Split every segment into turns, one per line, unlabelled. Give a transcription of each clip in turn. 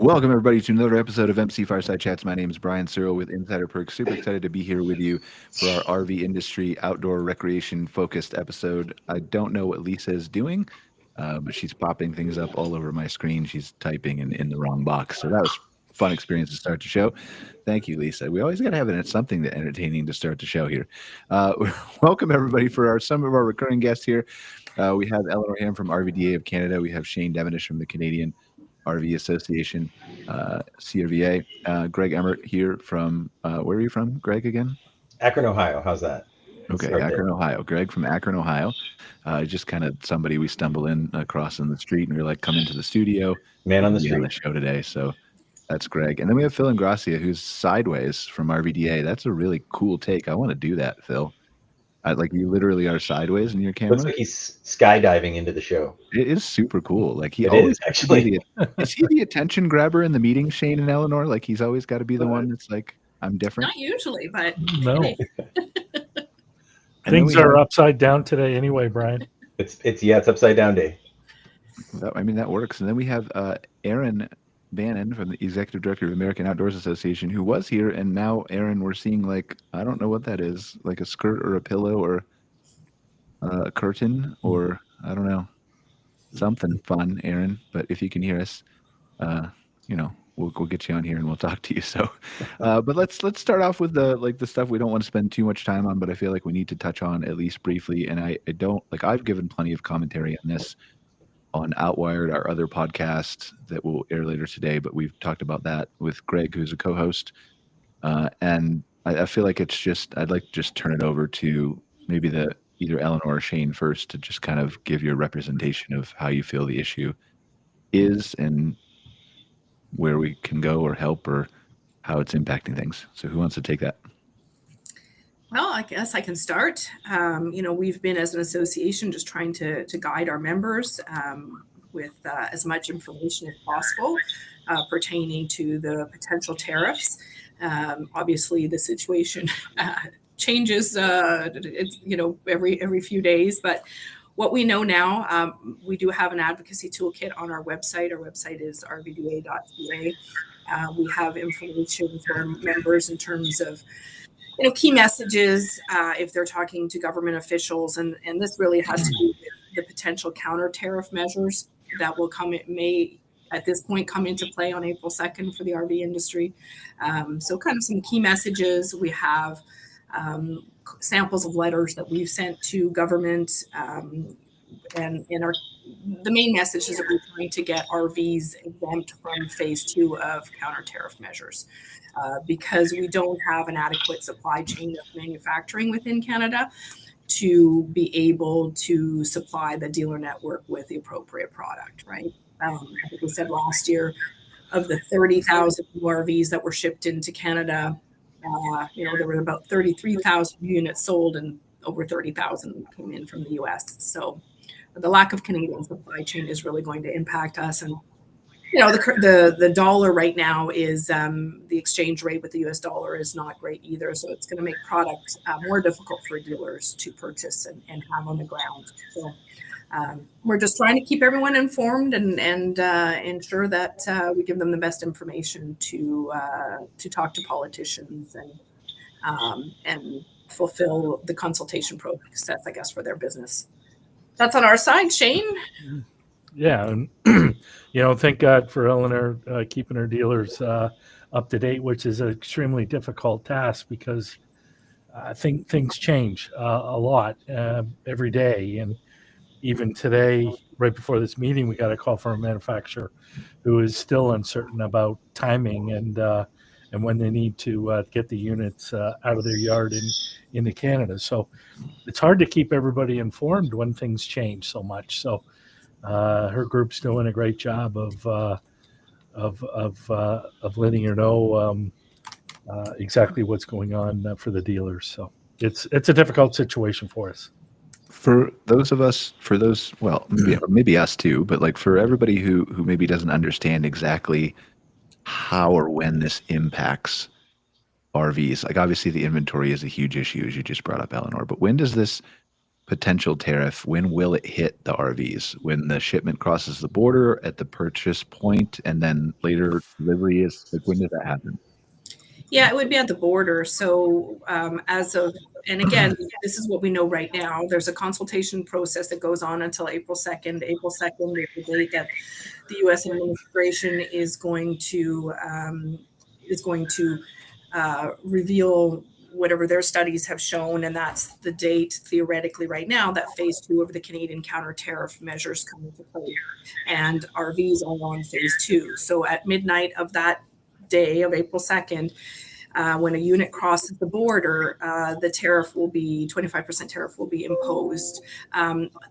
Welcome, everybody, to another episode of MC Fireside Chats. My name is Brian Searl with Insider Perks. Super excited to be here with you for our RV industry outdoor recreation focused episode. I don't know what Lisa is doing, but she's popping things up all over my screen. She's typing in the wrong box. So that was a fun experience to start the show. Thank you, Lisa. We always got to have something that entertaining to start the show here. Welcome, everybody, for some of our recurring guests here. We have Eleonore Hamm from RVDA of Canada. We have Shane Devenish from the Canadian RV Association, CRVA. Greg Emmert here from, where are you from, Greg, again?
Akron, Ohio. How's that?
Okay, Akron, Ohio. Greg from Akron, Ohio. Just kind of somebody we stumble in across in the street and we're like, come into the studio.
Man on the street.
On the show today. So that's Greg. And then we have Phil Ingrassia, who's sideways from RVDA. That's a really cool take. I want to do that, Phil. Like you literally are sideways in your camera.
Looks like he's skydiving into the show.
It is super cool. Like he
it
always
is, actually.
Is he the attention grabber in the meeting, Shane and Eleonore? Like he's always got to be the one that's like, I'm different.
Not usually, but
no. Things are upside down today anyway, Brian.
It's upside down day.
I mean, that works. And then we have Aaron Bannon from the Executive Director of American Outdoors Association, who was here, and now, Aaron, we're seeing like, I don't know what that is, like a skirt or a pillow or a curtain or I don't know, something fun, Aaron. But if you can hear us, we'll get you on here and we'll talk to you. So, but let's start off with the stuff we don't want to spend too much time on, but I feel like we need to touch on at least briefly. And I don't like I've given plenty of commentary on this on Outwired, our other podcast that will air later today, but we've talked about that with Greg, who's a co-host. And I feel like I'd like to just turn it over to maybe either Eleanor or Shane first to just kind of give your representation of how you feel the issue is and where we can go or help or how it's impacting things. So who wants to take that?
Well, I guess I can start. We've been as an association just trying to guide our members with as much information as possible pertaining to the potential tariffs. Obviously, the situation changes, every few days. But what we know now, we do have an advocacy toolkit on our website. Our website is OntarioRVDA.ca. We have information for our members in terms of key messages if they're talking to government officials, and this really has to do with the potential counter tariff measures that may at this point come into play on April 2nd for the RV industry. So kind of some key messages. We have samples of letters that we've sent to government, and the main message is that we're trying to get RVs exempt from phase 2 of counter tariff measures. Because we don't have an adequate supply chain of manufacturing within Canada to be able to supply the dealer network with the appropriate product, right? I think we said last year of the 30,000 RVs that were shipped into Canada, there were about 33,000 units sold and over 30,000 came in from the US. So the lack of Canadian supply chain is really going to impact us. And the dollar right now is the exchange rate with the US dollar is not great either. So it's going to make product more difficult for dealers to purchase and have on the ground. So we're just trying to keep everyone informed and ensure that we give them the best information to talk to politicians and fulfill the consultation process, I guess, for their business. That's on our side, Shane.
Yeah, and thank God for Eleanor keeping her dealers up to date, which is an extremely difficult task because I think things change a lot every day. And even today, right before this meeting, we got a call from a manufacturer who is still uncertain about timing and when they need to get the units out of their yard into Canada. So it's hard to keep everybody informed when things change so much. So her group's doing a great job of letting her know exactly what's going on for the dealers. So it's a difficult situation for us.
For maybe us too, but like for everybody who maybe doesn't understand exactly how or when this impacts RVs, like obviously the inventory is a huge issue, as you just brought up, Eleanor, but when does this potential tariff, when will it hit the RVs? When the shipment crosses the border, at the purchase point, and then later delivery is like, when does that happen?
Yeah, it would be at the border. So and again, this is what we know right now. There's a consultation process that goes on until April 2nd. April 2nd is the date that the U.S. administration is going to reveal whatever their studies have shown, and that's the date theoretically right now that phase 2 of the Canadian counter tariff measures come into play, and RVs are on phase 2. So at midnight of that day of April 2nd, when a unit crosses the border, the tariff will be 25% tariff will be imposed.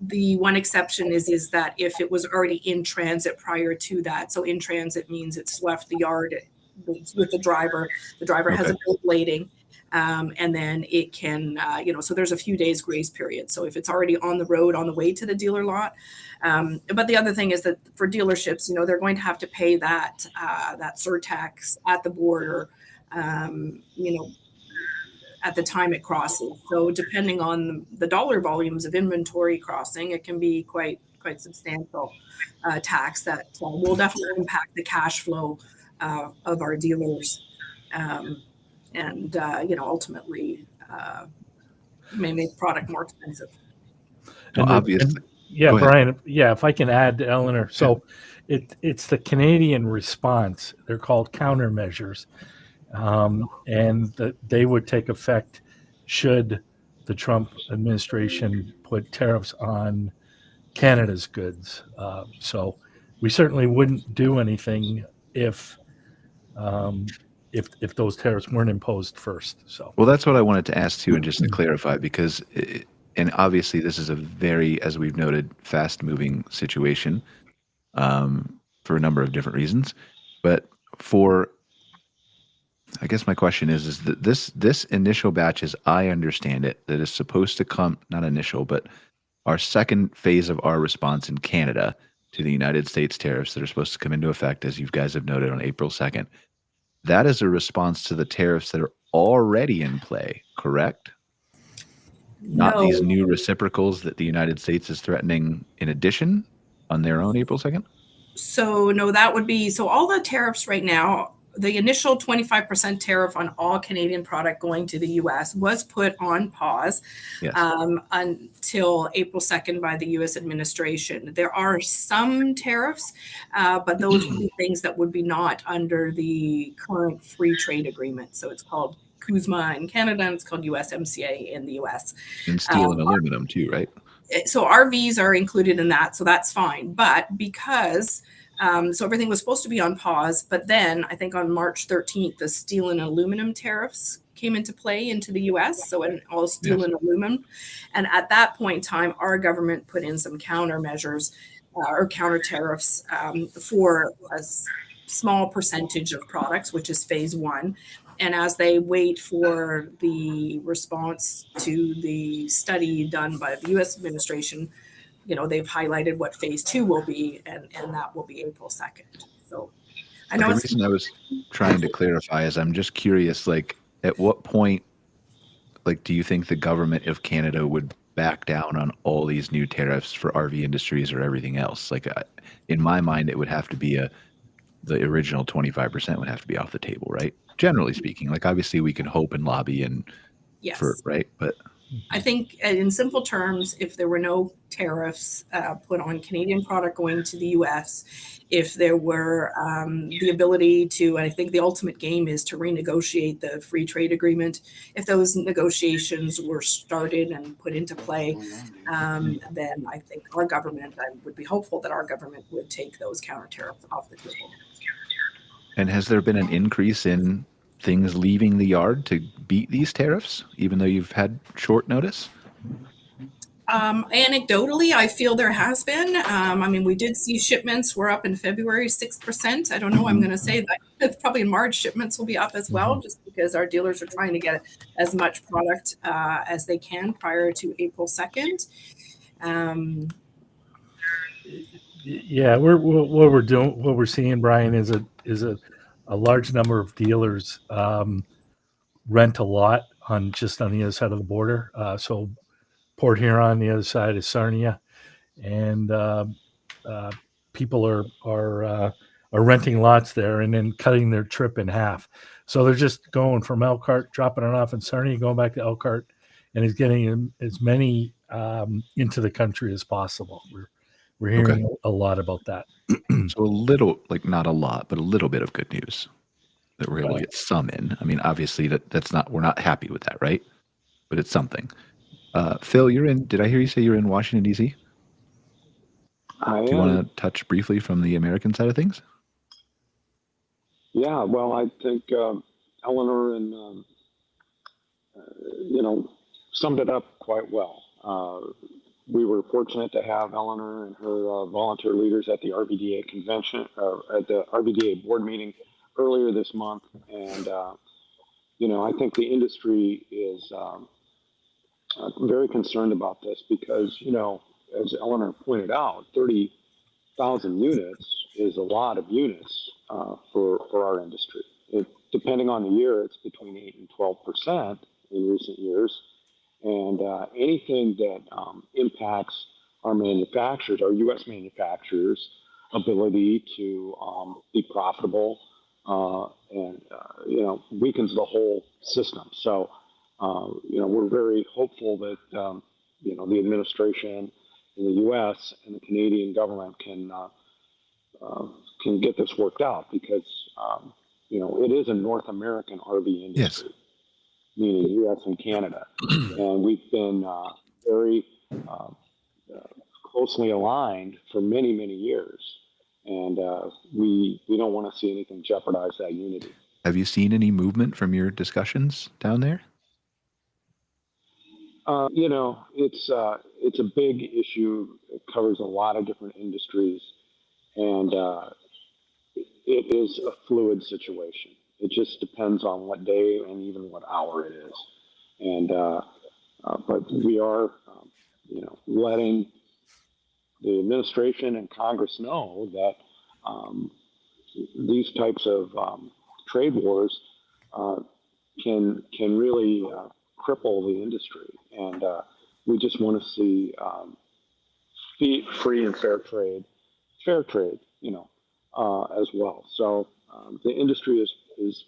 The one exception is that if it was already in transit prior to that, so in transit means it's left the yard with the driver has a bill of lading, and then it can, so there's a few days grace period. So if it's already on the road on the way to the dealer lot, but the other thing is that for dealerships, they're going to have to pay that surtax at the border, at the time it crosses. So depending on the dollar volumes of inventory crossing, it can be quite substantial tax that will definitely impact the cash flow of our dealers, and ultimately may make product more expensive.
And
obviously.
Yeah, Brian. Yeah, if I can add, Eleanor. So it's the Canadian response. They're called countermeasures, and they would take effect should the Trump administration put tariffs on Canada's goods. So we certainly wouldn't do anything if those tariffs weren't imposed first. So
well, that's what I wanted to ask too, and just to clarify, because and obviously this is a very, as we've noted, fast-moving situation for a number of different reasons. But I guess my question is that this initial batch, as I understand it, that is supposed to come, not initial, but our second phase of our response in Canada to the United States tariffs that are supposed to come into effect, as you guys have noted, on April 2nd. That is a response to the tariffs that are already in play, correct? Not these new reciprocals that the United States is threatening in addition on their own April 2nd?
So no, that would be, so all the tariffs right now, the initial 25% tariff on all Canadian product going to the U.S. was put on pause until April 2nd by the U.S. administration. There are some tariffs, but those would be things that would be not under the current free trade agreement. So it's called CUSMA in Canada, and it's called USMCA in the U.S.
And steel and aluminum too, right?
So RVs are included in that, so that's fine. But because so everything was supposed to be on pause, but then I think on March 13th, the steel and aluminum tariffs came into play into the U.S. So all steel and aluminum, and at that point in time, our government put in some countermeasures or counter tariffs for a small percentage of products, which is phase 1. And as they wait for the response to the study done by the U.S. administration, they've highlighted what phase 2 will be, and that will be April 2nd. So I know
the reason I was trying to clarify is I'm just curious, like, at what point, like, do you think the government of Canada would back down on all these new tariffs for RV industries or everything else? Like, in my mind, it would have to be the original 25% would have to be off the table, right? Generally speaking, like, obviously we can hope and lobby and right, but
I think in simple terms, if there were no tariffs put on Canadian product going to the U.S., if there were the ability to, and I think the ultimate game is to renegotiate the free trade agreement. If those negotiations were started and put into play, then I think I would be hopeful that our government would take those counter tariffs off the table.
And has there been an increase in things leaving the yard to beat these tariffs, even though you've had short notice?
Anecdotally, I feel there has been. We did see shipments were up in February 6%. I don't know. I'm going to say that probably in March shipments will be up as well, just because our dealers are trying to get as much product as they can prior to April 2nd.
What we're seeing, Brian, is a large number of dealers rent a lot on the other side of the border. So Port Huron, the other side is Sarnia, and people are renting lots there and then cutting their trip in half. So they're just going from Elkhart, dropping it off in Sarnia, going back to Elkhart, and is getting as many into the country as possible. We're hearing a lot about that.
So a little, like not a lot, but a little bit of good news that we're able to get some in. I mean, obviously that's not, we're not happy with that, right? But it's something. Phil, did I hear you say you're in Washington, D.C.?
I am.
Do you want to touch briefly from the American side of things?
Yeah, well, I think Eleanor and summed it up quite well. We were fortunate to have Eleanor and her volunteer leaders at the RVDA convention, at the RVDA board meeting earlier this month, and I think the industry is very concerned about this because as Eleanor pointed out, 30,000 units is a lot of units for our industry. Depending on the year, it's between 8 and 12% in recent years. And anything that impacts our manufacturers, our U.S. manufacturers' ability to be profitable and weakens the whole system. So, we're very hopeful that, the administration in the U.S. and the Canadian government can get this worked out because, it is a North American RV industry. Yes. Meaning U.S. and Canada, and we've been very closely aligned for many, many years, and we don't want to see anything jeopardize that unity.
Have you seen any movement from your discussions down there?
It's a big issue. It covers a lot of different industries, and it is a fluid situation. It just depends on what day and even what hour it is. And, but we are, letting the administration and Congress know that these types of trade wars can really cripple the industry. And we just want to see free and fair trade, as well. So the industry is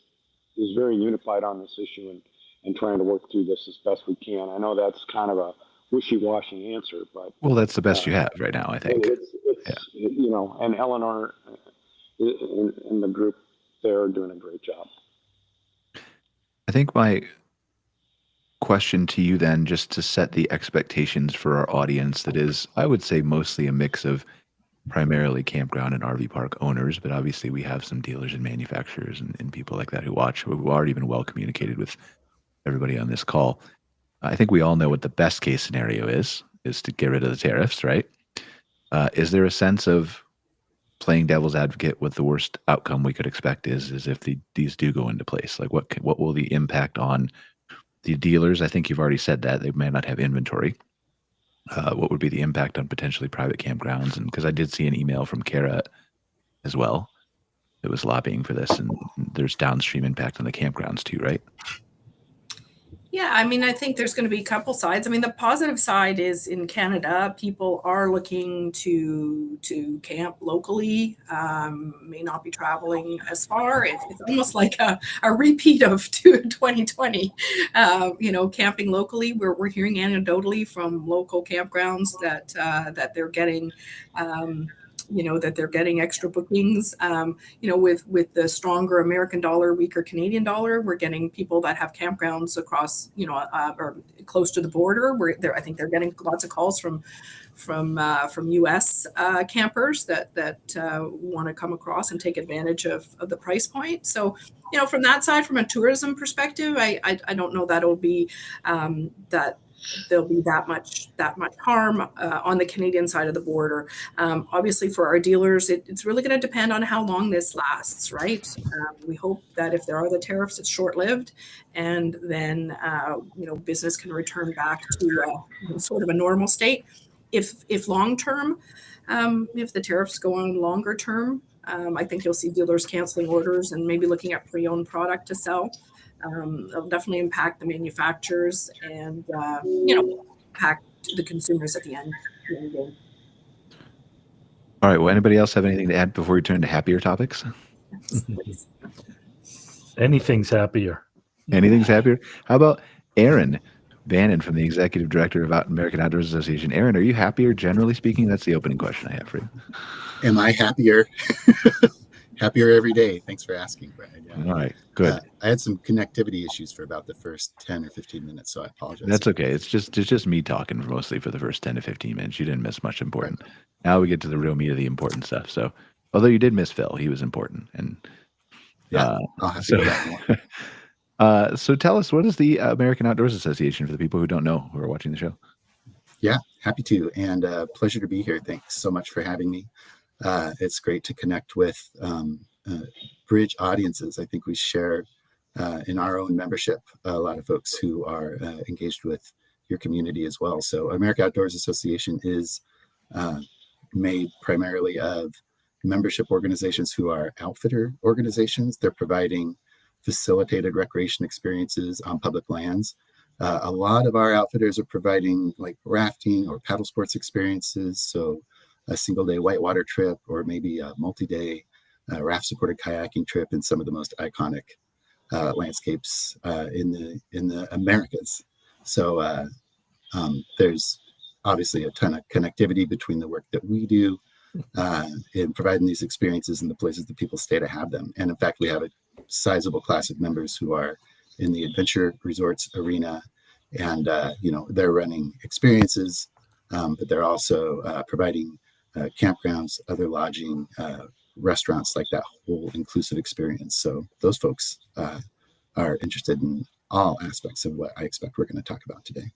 very unified on this issue and trying to work through this as best we can. I know that's kind of a wishy-washy answer, but
that's the best you have right now, I think.
And Eleanor and the group there are doing a great job.
I think my question to you then, just to set the expectations for our audience, that is, I would say mostly a mix of primarily campground and RV park owners, but obviously we have some dealers and manufacturers and people like that who watch, who've already been well communicated with everybody on this call. I think we all know what the best case scenario is to get rid of the tariffs, right? Is there a sense of playing devil's advocate what the worst outcome we could expect is if these do go into place? Like what will the impact on the dealers? I think you've already said that they may not have inventory. What would be the impact on potentially private campgrounds? And because I did see an email from Kara as well that was lobbying for this, and there's downstream impact on the campgrounds too, right?
Yeah, I mean, I think there's going to be a couple sides. I mean, the positive side is in Canada, people are looking to camp locally, may not be traveling as far. It's almost like a repeat of 2020. Camping locally, we're hearing anecdotally from local campgrounds that they're getting that they're getting extra bookings. With the stronger American dollar, weaker Canadian dollar, we're getting people that have campgrounds across, or close to the border. I think they're getting lots of calls from U.S. campers that want to come across and take advantage of the price point. So, from that side, from a tourism perspective, I don't know that it'll be that there'll be that much harm on the Canadian side of the border. Obviously, for our dealers, it's really going to depend on how long this lasts, right? We hope that if there are the tariffs, it's short-lived, and then business can return back to sort of a normal state. If long-term, if the tariffs go on longer term, I think you'll see dealers canceling orders and maybe looking at pre-owned product to sell. It'll definitely impact the manufacturers and impact the consumers at the end game.
All right. Well, anybody else have anything to add before we turn to happier topics?
Anything's happier.
Anything's happier? How about Aaron Bannon from the Executive Director of American Outdoors Association? Aaron, are you happier, generally speaking? That's the opening question I have for you.
Am I happier? Happier every day. Thanks for asking, Brad. Yeah.
All right, good.
I had some connectivity issues for about the first 10 or 15 minutes, so I apologize.
That's okay. It's just me talking mostly for the first 10 to 15 minutes. You didn't miss much important. Right. Now we get to the real meat of the important stuff. So, although you did miss Phil, he was important. And
yeah, I'll have to go back more.
So tell us, what is the American Outdoors Association for the people who don't know, who are watching the show?
Yeah, happy to, and pleasure to be here. Thanks so much for having me. It's great to connect with bridge audiences. I think we share in our own membership a lot of folks who are engaged with your community as well. So American Outdoors Association is made primarily of membership organizations who are outfitter organizations. They're providing facilitated recreation experiences on public lands. A lot of our outfitters are providing like rafting or paddle sports experiences. So a single day whitewater trip, or maybe a multi-day raft supported kayaking trip in some of the most iconic landscapes in the Americas. So there's obviously a ton of connectivity between the work that we do in providing these experiences and the places that people stay to have them. And in fact, we have a sizable class of members who are in the adventure resorts arena, and they're running experiences, but they're also providing campgrounds, other lodging, restaurants, like that whole inclusive experience. So those folks are interested in all aspects of what I expect we're going to talk about today.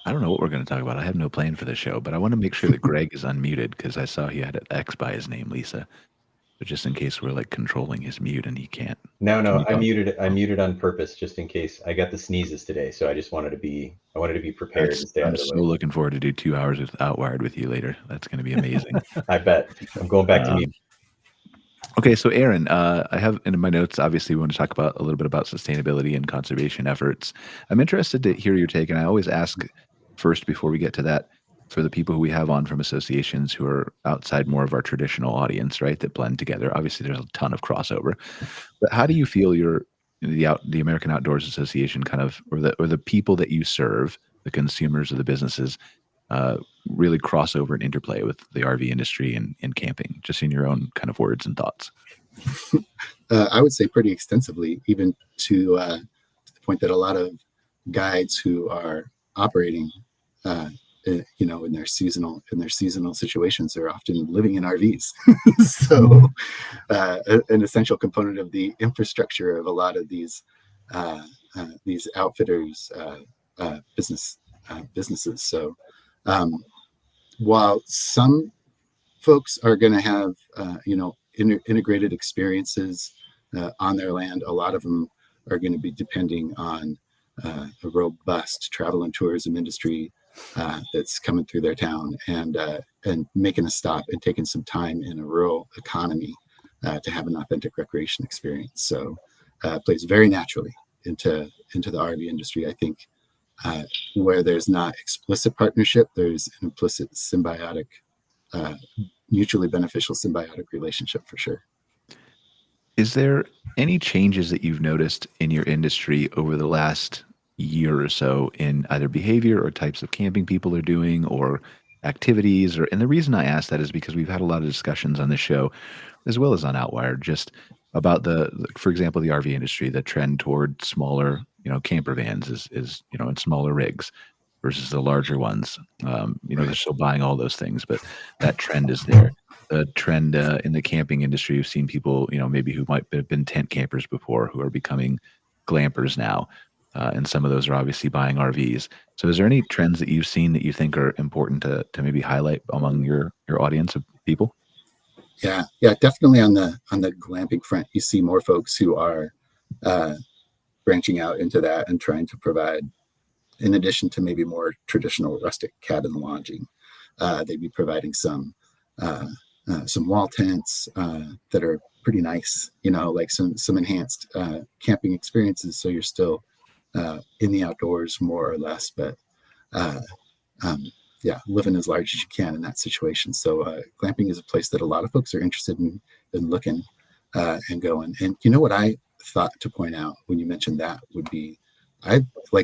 I don't know what we're going to talk about. I have no plan for the show, but I want to make sure that Greg is unmuted, because I saw he had an X by his name, Lisa. But just in case we're like controlling his mute and he can't.
No, I muted on purpose, just in case. I got the sneezes today, so I just wanted to be prepared and stay out of the way.
I'm so looking forward to do 2 hours with Outwired with you later. That's going to be amazing.
I bet. I'm going back to mute.
Okay, so Aaron, I have in my notes, obviously we want to talk about a little bit about sustainability and conservation efforts. I'm interested to hear your take, and I always ask first before we get to that, for the people who we have on from associations who are outside more of our traditional audience, right, that blend together. Obviously, there's a ton of crossover, but how do you feel the American Outdoors Association kind of, or the people that you serve, the consumers or the businesses, really cross over and interplay with the RV industry and camping, just in your own kind of words and thoughts?
I would say pretty extensively, even to the point that a lot of guides who are operating in their seasonal situations are often living in RVs. So an essential component of the infrastructure of a lot of these outfitters businesses. So while some folks are going to have integrated experiences on their land, a lot of them are going to be depending on a robust travel and tourism industry that's coming through their town and making a stop and taking some time in a rural economy to have an authentic recreation experience. So it plays very naturally into the RV industry. I think where there's not explicit partnership, there's an implicit symbiotic, mutually beneficial symbiotic relationship for sure.
Is there any changes that you've noticed in your industry over the last year or so in either behavior or types of camping people are doing, or activities? And the reason I ask that is because we've had a lot of discussions on the show, as well as on Outwired, just about for example, the RV industry, the trend toward smaller, camper vans is in smaller rigs versus the larger ones. They're still buying all those things, but that trend is there. The trend in the camping industry, you've seen people, maybe who might have been tent campers before, who are becoming glampers now. And some of those are obviously buying RVs. So is there any trends that you've seen that you think are important to maybe highlight among your audience of people?
Yeah, definitely on the glamping front, you see more folks who are branching out into that and trying to provide, in addition to maybe more traditional rustic cabin lodging, they'd be providing some wall tents that are pretty nice, like some enhanced camping experiences. So you're still in the outdoors more or less, but yeah, living as large as you can in that situation. So glamping is a place that a lot of folks are interested in looking and going. And you know what I thought to point out when you mentioned that would be,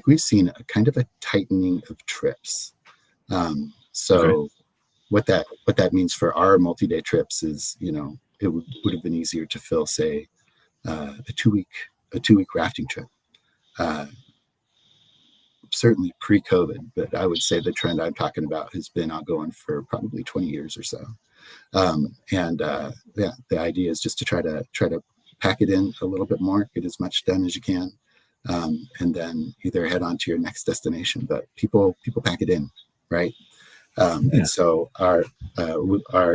we've seen a kind of a tightening of trips. So what that means for our multi-day trips is, it would have been easier to fill, say, a two-week rafting trip. Certainly pre-COVID, but I would say the trend I'm talking about has been ongoing for probably 20 years or so. The idea is just to try to pack it in a little bit more, get as much done as you can, and then either head on to your next destination. But people pack it in, right? And so our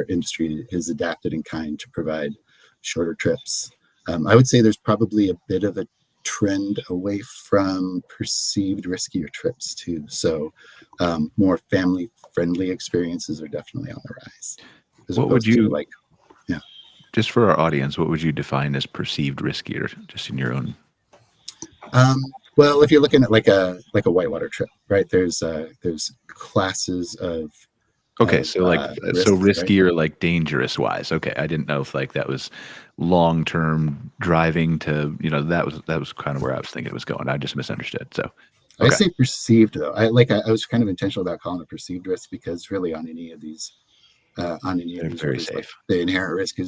industry has adapted in kind to provide shorter trips. I would say there's probably a bit of a trend away from perceived riskier trips too. So more family-friendly experiences are definitely on the rise.
What would you just for our audience, what would you define as perceived riskier, just in your own?
Well, if you're looking at like a whitewater trip, right? There's classes of
riskier,
right?
like dangerous wise. Okay, I didn't know if that was long term driving to, that was kind of where I was thinking it was going. I just misunderstood. So
I say perceived though. I was kind of intentional about calling it perceived risk because really on any of these
very safe.
The inherent risk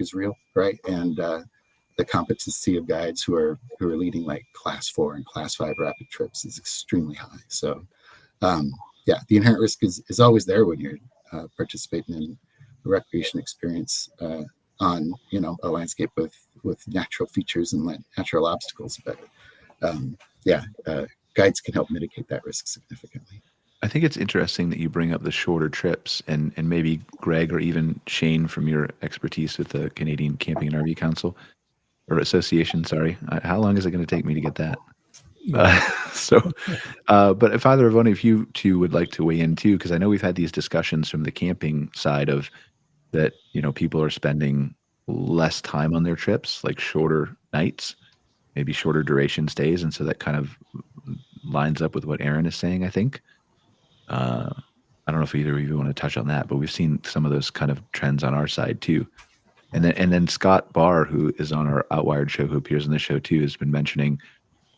is real, right? And the competency of guides who are leading like class 4 and class 5 rapid trips is extremely high. So the inherent risk is always there when you're participating in a recreation experience on a landscape with natural features and natural obstacles. But guides can help mitigate that risk significantly.
I think it's interesting that you bring up the shorter trips, and maybe Greg or even Shane from your expertise with the Canadian Camping and RV Council or Association. Sorry, how long is it going to take me to get that? But if either of one of you two would like to weigh in too, because I know we've had these discussions from the camping side of that, people are spending less time on their trips, like shorter nights, maybe shorter duration stays, and so that kind of lines up with what Aaron is saying, I think. I don't know if either of you want to touch on that, but we've seen some of those kind of trends on our side too. And then Scott Barr, who is on our Outwired show, who appears on the show too, has been mentioning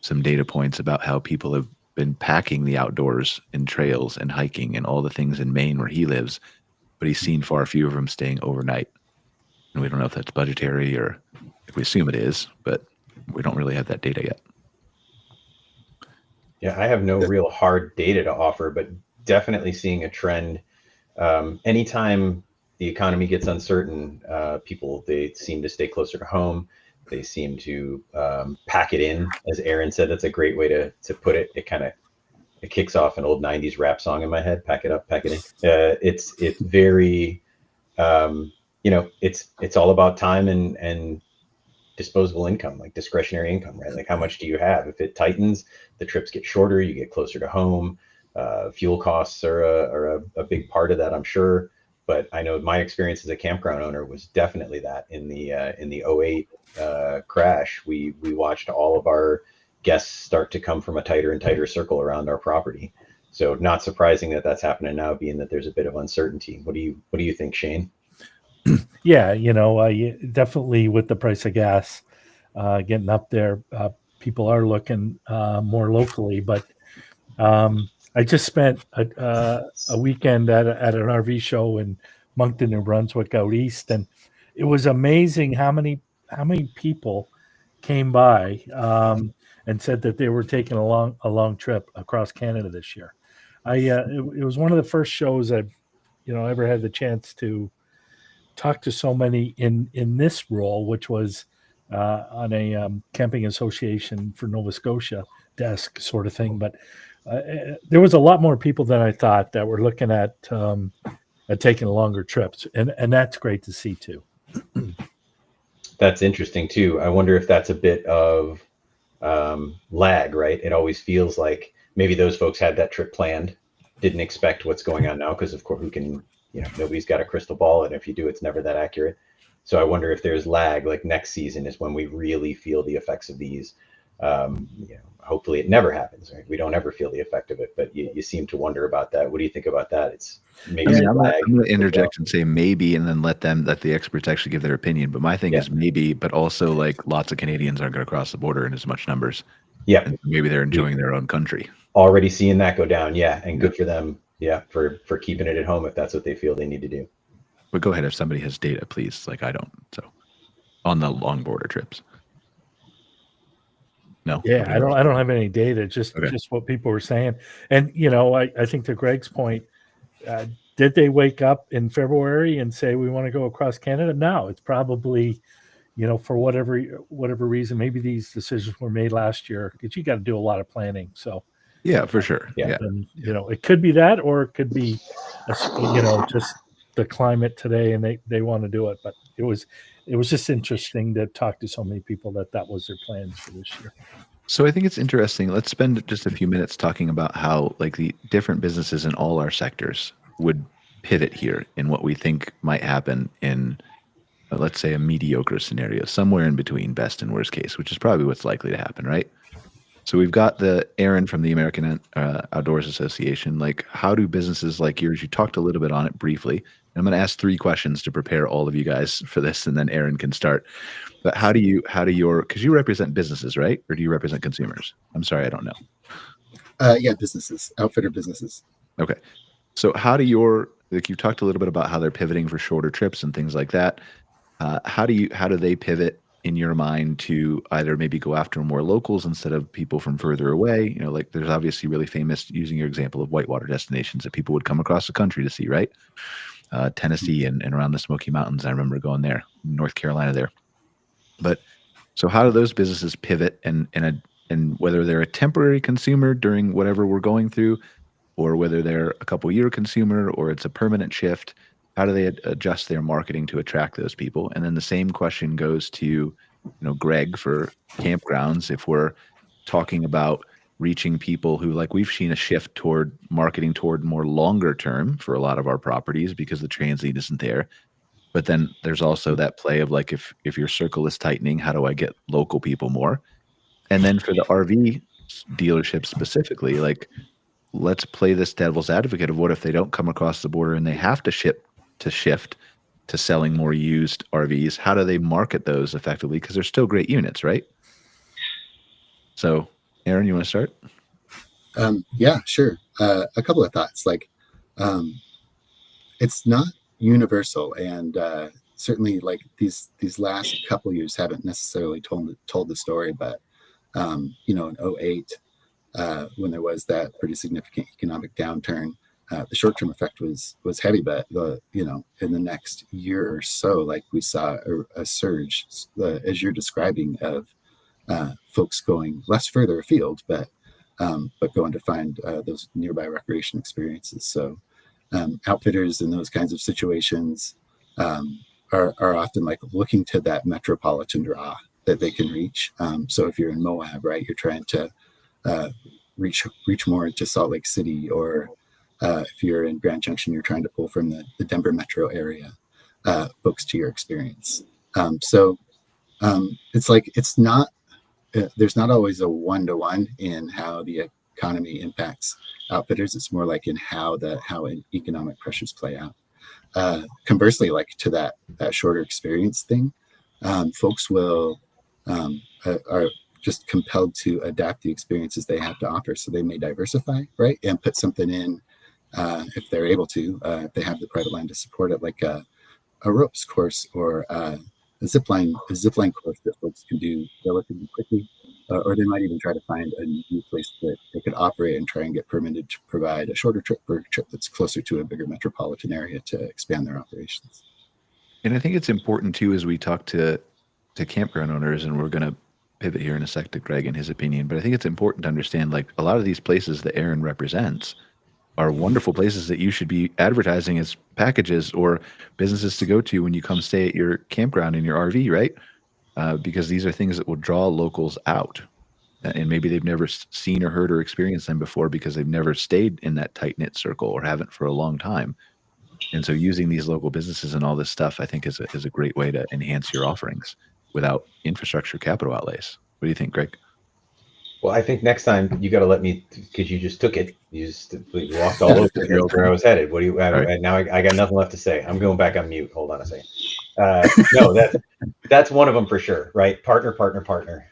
some data points about how people have been packing the outdoors and trails and hiking and all the things in Maine where he lives, but he's seen far fewer of them staying overnight. And we don't know if that's budgetary or if we assume it is, but we don't really have that data yet.
Yeah, I have no real hard data to offer, but definitely seeing a trend. Anytime the economy gets uncertain, people, they seem to stay closer to home. They seem to pack it in, as Aaron said. That's a great way to put it. It kicks off an old 90s rap song in my head. Pack it up, pack it in. It's very, it's all about time and disposable income, like discretionary income, right? Like how much do you have? If it tightens, the trips get shorter, you get closer to home. Fuel costs are a big part of that, I'm sure. But I know my experience as a campground owner was definitely that in the 08 crash, we watched all of our guests start to come from a tighter and tighter circle around our property. So not surprising that that's happening now, being that there's a bit of uncertainty. What do you think, Shane?
Yeah, definitely with the price of gas getting up there, people are looking more locally. But I just spent a weekend at an RV show in Moncton, New Brunswick, out east, and it was amazing how many people came by and said that they were taking a long trip across Canada this year. It was one of the first shows I've ever had the chance to talk to so many in this role, which was on a camping association for Nova Scotia desk sort of thing. But there was a lot more people than I thought that were looking at taking longer trips, and that's great to see too.
That's interesting too. I wonder if that's a bit of lag, right? It always feels like maybe those folks had that trip planned, didn't expect what's going on now, because of course nobody's got a crystal ball, and if you do, it's never that accurate. So I wonder if there's lag, like next season is when we really feel the effects of these. Hopefully it never happens, right? We don't ever feel the effect of it, but you seem to wonder about that. What do you think about that? It's maybe
I'm going to interject and say maybe, and then let the experts actually give their opinion. But my thing is maybe, but also like lots of Canadians aren't going to cross the border in as much numbers.
Yeah.
And maybe they're enjoying their own country.
Already seeing that go down. Yeah. And good for them. Yeah. For keeping it at home if that's what they feel they need to do.
But go ahead. If somebody has data, please. Like I don't. So on the long border trips. No.
Yeah,
Okay.
I don't have any data, just what people were saying. And I think to Greg's point, did they wake up in February and say we want to go across Canada? No, it's probably, for whatever reason, maybe these decisions were made last year because you got to do a lot of planning. So
yeah, for sure. Yeah.
And it could be that, or it could be, just the climate today, and they want to do it. But it was just interesting to talk to so many people that was their plans for this year.
So I think it's interesting. Let's spend just a few minutes talking about how like the different businesses in all our sectors would pivot here in what we think might happen in, let's say, a mediocre scenario, somewhere in between best and worst case, which is probably what's likely to happen, right? So we've got the Aaron from the American Outdoors Association. Like, how do businesses like yours? You talked a little bit on it briefly. I'm going to ask 3 questions to prepare all of you guys for this, and then Aaron can start. But because you represent businesses, right? Or do you represent consumers? I'm sorry, I don't know.
Yeah, businesses, outfitter businesses.
Okay. So you talked a little bit about how they're pivoting for shorter trips and things like that. How do they pivot in your mind to either maybe go after more locals instead of people from further away? Like there's obviously really famous, using your example of whitewater destinations that people would come across the country to see, right? Tennessee and around the Smoky Mountains. I remember going there, North Carolina there. But so how do those businesses pivot and whether they're a temporary consumer during whatever we're going through, or whether they're a couple-year consumer or it's a permanent shift, how do they adjust their marketing to attract those people? And then the same question goes to, Greg for campgrounds. If we're talking about reaching people who, like, we've seen a shift toward marketing toward more longer term for a lot of our properties because the transient isn't there. But then there's also that play of like, if your circle is tightening, how do I get local people more? And then for the RV dealerships specifically, like, let's play this devil's advocate of what if they don't come across the border and they have to shift to selling more used RVs? How do they market those effectively? Because they're still great units, right? So, Aaron, you want to start?
Yeah, sure. A couple of thoughts. Like, it's not universal, and certainly, like these last couple years haven't necessarily told the story. But in 2008, when there was that pretty significant economic downturn, the short-term effect was heavy. But in the next year or so, like we saw a surge, as you're describing, of folks going less further afield, but going to find those nearby recreation experiences. So outfitters in those kinds of situations are often like looking to that metropolitan draw that they can reach. So if you're in Moab, right, you're trying to reach more into Salt Lake City, or if you're in Grand Junction, you're trying to pull from the Denver metro area folks to your experience. It's like there's not always a one-to-one in how the economy impacts outfitters. It's more like in how economic pressures play out. Conversely, like to that shorter experience thing, folks are just compelled to adapt the experiences they have to offer. So they may diversify, right, and put something in if they're able to, if they have the private land to support it, like a ropes course or a zip line course that folks can do relatively quickly, or they might even try to find a new place that they could operate and try and get permitted to provide a shorter trip or a trip that's closer to a bigger metropolitan area to expand their operations.
And I think it's important too, as we talk to campground owners, and we're going to pivot here in a sec to Greg and his opinion, but I think it's important to understand, like, a lot of these places that Aaron represents are wonderful places that you should be advertising as packages or businesses to go to when you come stay at your campground in your RV, right? Because these are things that will draw locals out, and maybe they've never seen or heard or experienced them before because they've never stayed in that tight-knit circle or haven't for a long time. And so using these local businesses and all this stuff, I think is a great way to enhance your offerings without infrastructure capital outlays. What do you think, Greg?
Well, I think next time you got to let me, because you just took it. You walked all over me. That's where I was headed. What do you?
Right.
Now I got nothing left to say. I'm going back on mute. Hold on a second. No, that's one of them for sure. Right? Partner.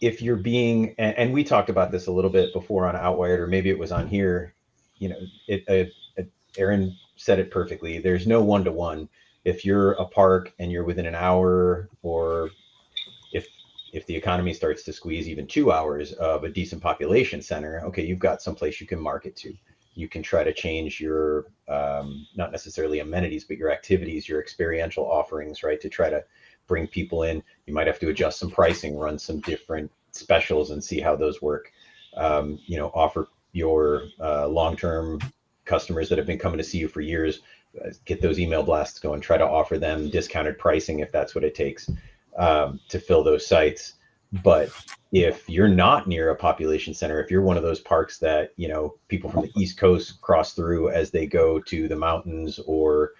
If you're being, and we talked about this a little bit before on Outwired, or maybe it was on here. You know, Aaron said it perfectly. There's no one-to-one. If you're a park and you're within an hour, or if the economy starts to squeeze even 2 hours of a decent population center, okay, you've got someplace you can market to. You can try to change your, not necessarily amenities, but your activities, your experiential offerings, right? To try to bring people in. You might have to adjust some pricing, run some different specials and see how those work. Offer your long-term customers that have been coming to see you for years, get those email blasts going, try to offer them discounted pricing if that's what it takes. To fill those sites. But if you're not near a population center, if you're one of those parks that, people from the East Coast cross through as they go to the mountains or,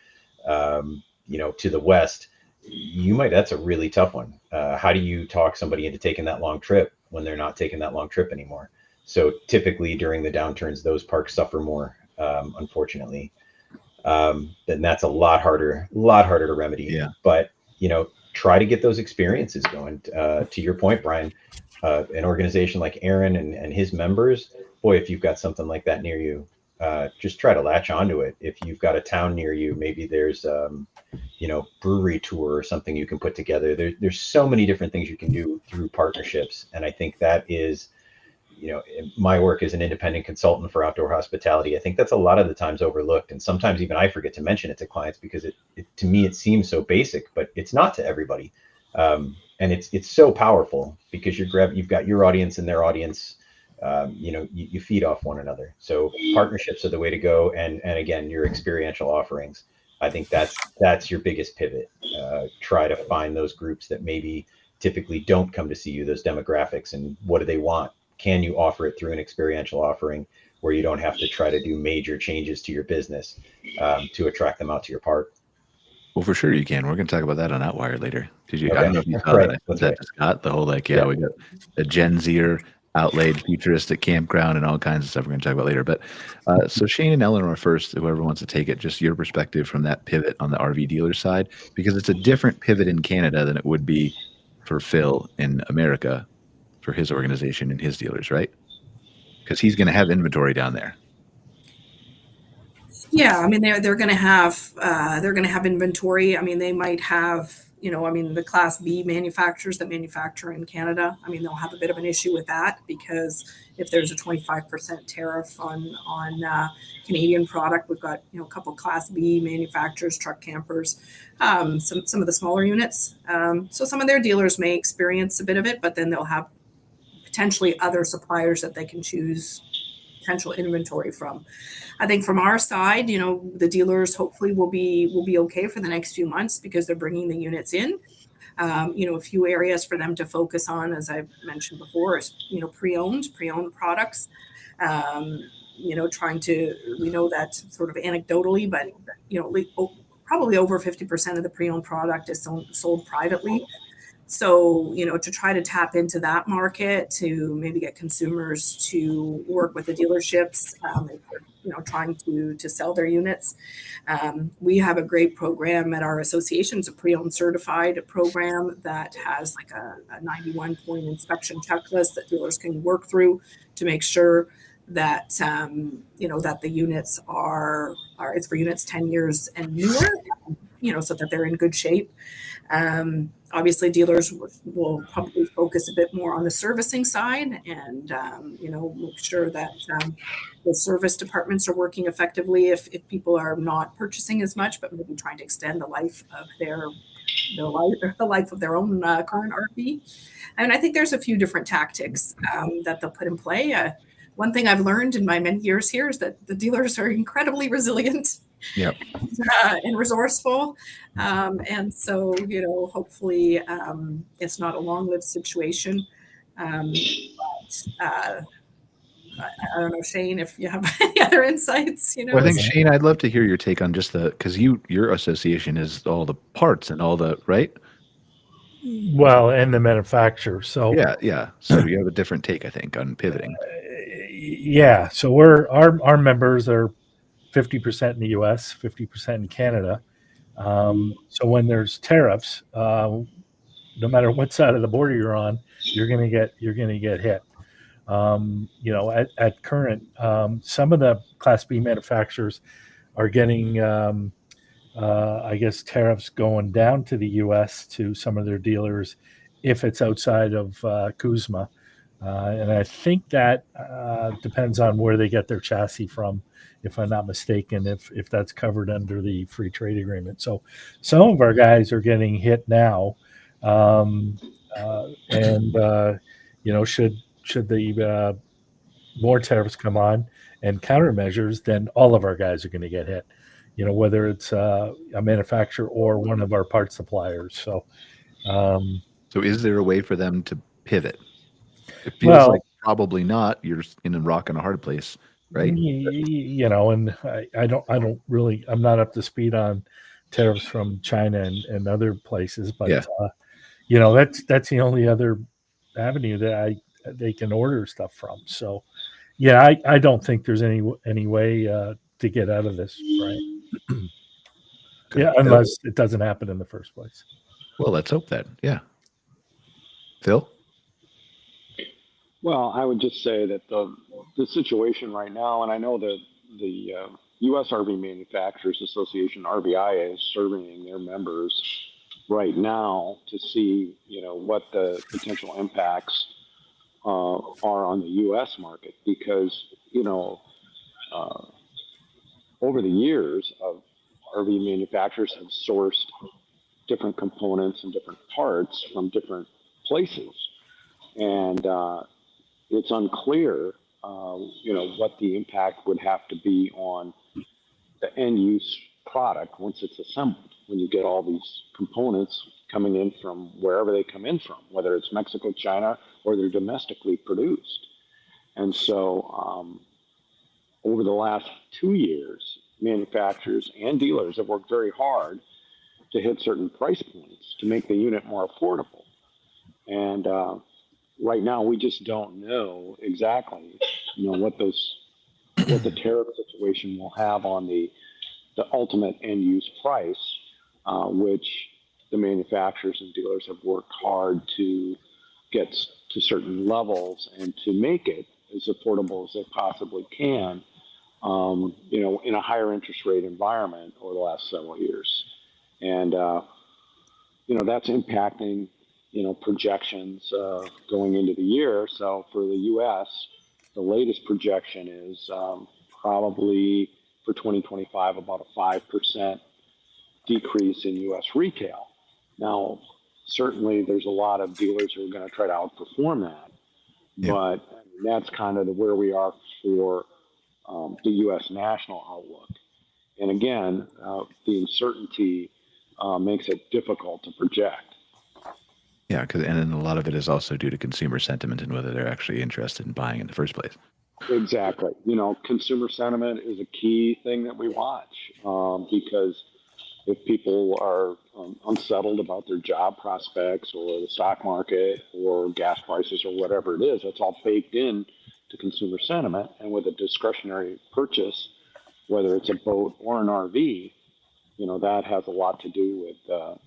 to the West, that's a really tough one. How do you talk somebody into taking that long trip when they're not taking that long trip anymore? So typically during the downturns, those parks suffer more, unfortunately. Then that's a lot harder to remedy.
Yeah.
But, try to get those experiences going. To your point, Brian, an organization like Aaron and his members, boy, if you've got something like that near you, just try to latch onto it. If you've got a town near you, maybe there's, brewery tour or something you can put together. There's so many different things you can do through partnerships. And I think that is, my work as an independent consultant for outdoor hospitality, I think that's a lot of the times overlooked. And sometimes even I forget to mention it to clients because to me, it seems so basic, but it's not to everybody. And it's so powerful because you've got your audience and their audience, you feed off one another. So partnerships are the way to go. And again, your experiential offerings, I think that's your biggest pivot. Try to find those groups that maybe typically don't come to see you, those demographics, and what do they want? Can you offer it through an experiential offering where you don't have to try to do major changes to your business to attract them out to your park?
Well, for sure you can. We're going to talk about that on Outwired later.
Okay.
I don't know if you saw
Right.
that. I sent that to Scott. The whole we got a Gen Zer outlaid futuristic campground and all kinds of stuff we're going to talk about later. But so Shane and Eleanor first, whoever wants to take it, just your perspective from that pivot on the RV dealer side, because it's a different pivot in Canada than it would be for Phil in America for his organization and his dealers, right? Because he's going to have inventory down there.
Yeah, I mean they're going to have inventory. I mean they might have the Class B manufacturers that manufacture in Canada. I mean they'll have a bit of an issue with that because if there's a 25% tariff on Canadian product, we've got a couple Class B manufacturers, truck campers, some of the smaller units. So some of their dealers may experience a bit of it, but then they'll have potentially other suppliers that they can choose potential inventory from. I think from our side, the dealers hopefully will be okay for the next few months because they're bringing the units in. A few areas for them to focus on, as I've mentioned before, is pre-owned products. We know that sort of anecdotally, but probably over 50% of the pre-owned product is sold privately. So, to try to tap into that market, to maybe get consumers to work with the dealerships, trying to sell their units. We have a great program at our association. It's a pre-owned certified program that has like a 91-point inspection checklist that dealers can work through to make sure that, that the units it's for units 10 years and newer, so that they're in good shape. Obviously, dealers will probably focus a bit more on the servicing side and, make sure that the service departments are working effectively if people are not purchasing as much, but maybe trying to extend the life of the life of their own current RV. And I think there's a few different tactics that they'll put in play. One thing I've learned in my many years here is that the dealers are incredibly resilient.
Yep.
And resourceful. And so, hopefully it's not a long-lived situation. I don't know, Shane, if you have any other insights,
Well, I think, Shane, I'd love to hear your take on just because your association is all the parts and all the, right?
Well, and the manufacturer. So
Yeah. So you have a different take, I think, on pivoting.
yeah. So our members are 50% in the U.S., 50% in Canada. So when there's tariffs, no matter what side of the border you're on, you're gonna get hit. At current, some of the Class B manufacturers are getting, I guess, tariffs going down to the U.S. to some of their dealers if it's outside of Kuzma. And I think that depends on where they get their chassis from, if I'm not mistaken, if that's covered under the free trade agreement. So some of our guys are getting hit now. And should the more tariffs come on and countermeasures, then all of our guys are going to get hit, whether it's a manufacturer or one of our part suppliers. So,
So is there a way for them to pivot? It feels
well,
like probably not. You're in a rock and a hard place, right?
and I don't really, I'm not up to speed on tariffs from China and other places, but
Yeah.
that's the only other avenue that they can order stuff from. So, yeah, I don't think there's any way to get out of this, right? Yeah, unless it doesn't happen in the first place.
Well, let's hope that. Yeah. Phil?
Well, I would just say that the situation right now, and I know that the U.S. RV Manufacturers Association (RVIA) is surveying their members right now to see, what the potential impacts are on the U.S. market, because over the years of RV manufacturers have sourced different components and different parts from different places, and it's unclear, what the impact would have to be on the end use product once it's assembled. When you get all these components coming in from wherever they come in from, whether it's Mexico, China, or they're domestically produced. And so, over the last 2 years, manufacturers and dealers have worked very hard to hit certain price points to make the unit more affordable. And right now, we just don't know exactly, what the tariff situation will have on the ultimate end use price, which the manufacturers and dealers have worked hard to get to certain levels and to make it as affordable as they possibly can, in a higher interest rate environment over the last several years. And, that's impacting, projections going into the year. So for the U.S., the latest projection is probably for 2025 about a 5% decrease in U.S. retail. Now, certainly there's a lot of dealers who are going to try to outperform that, but that's kind of where we are for the U.S. national outlook. And again, the uncertainty makes it difficult to project.
Yeah, and then a lot of it is also due to consumer sentiment and whether they're actually interested in buying in the first place.
Exactly. Consumer sentiment is a key thing that we watch, because if people are unsettled about their job prospects or the stock market or gas prices or whatever it is, that's all baked in to consumer sentiment. And with a discretionary purchase, whether it's a boat or an RV, that has a lot to do with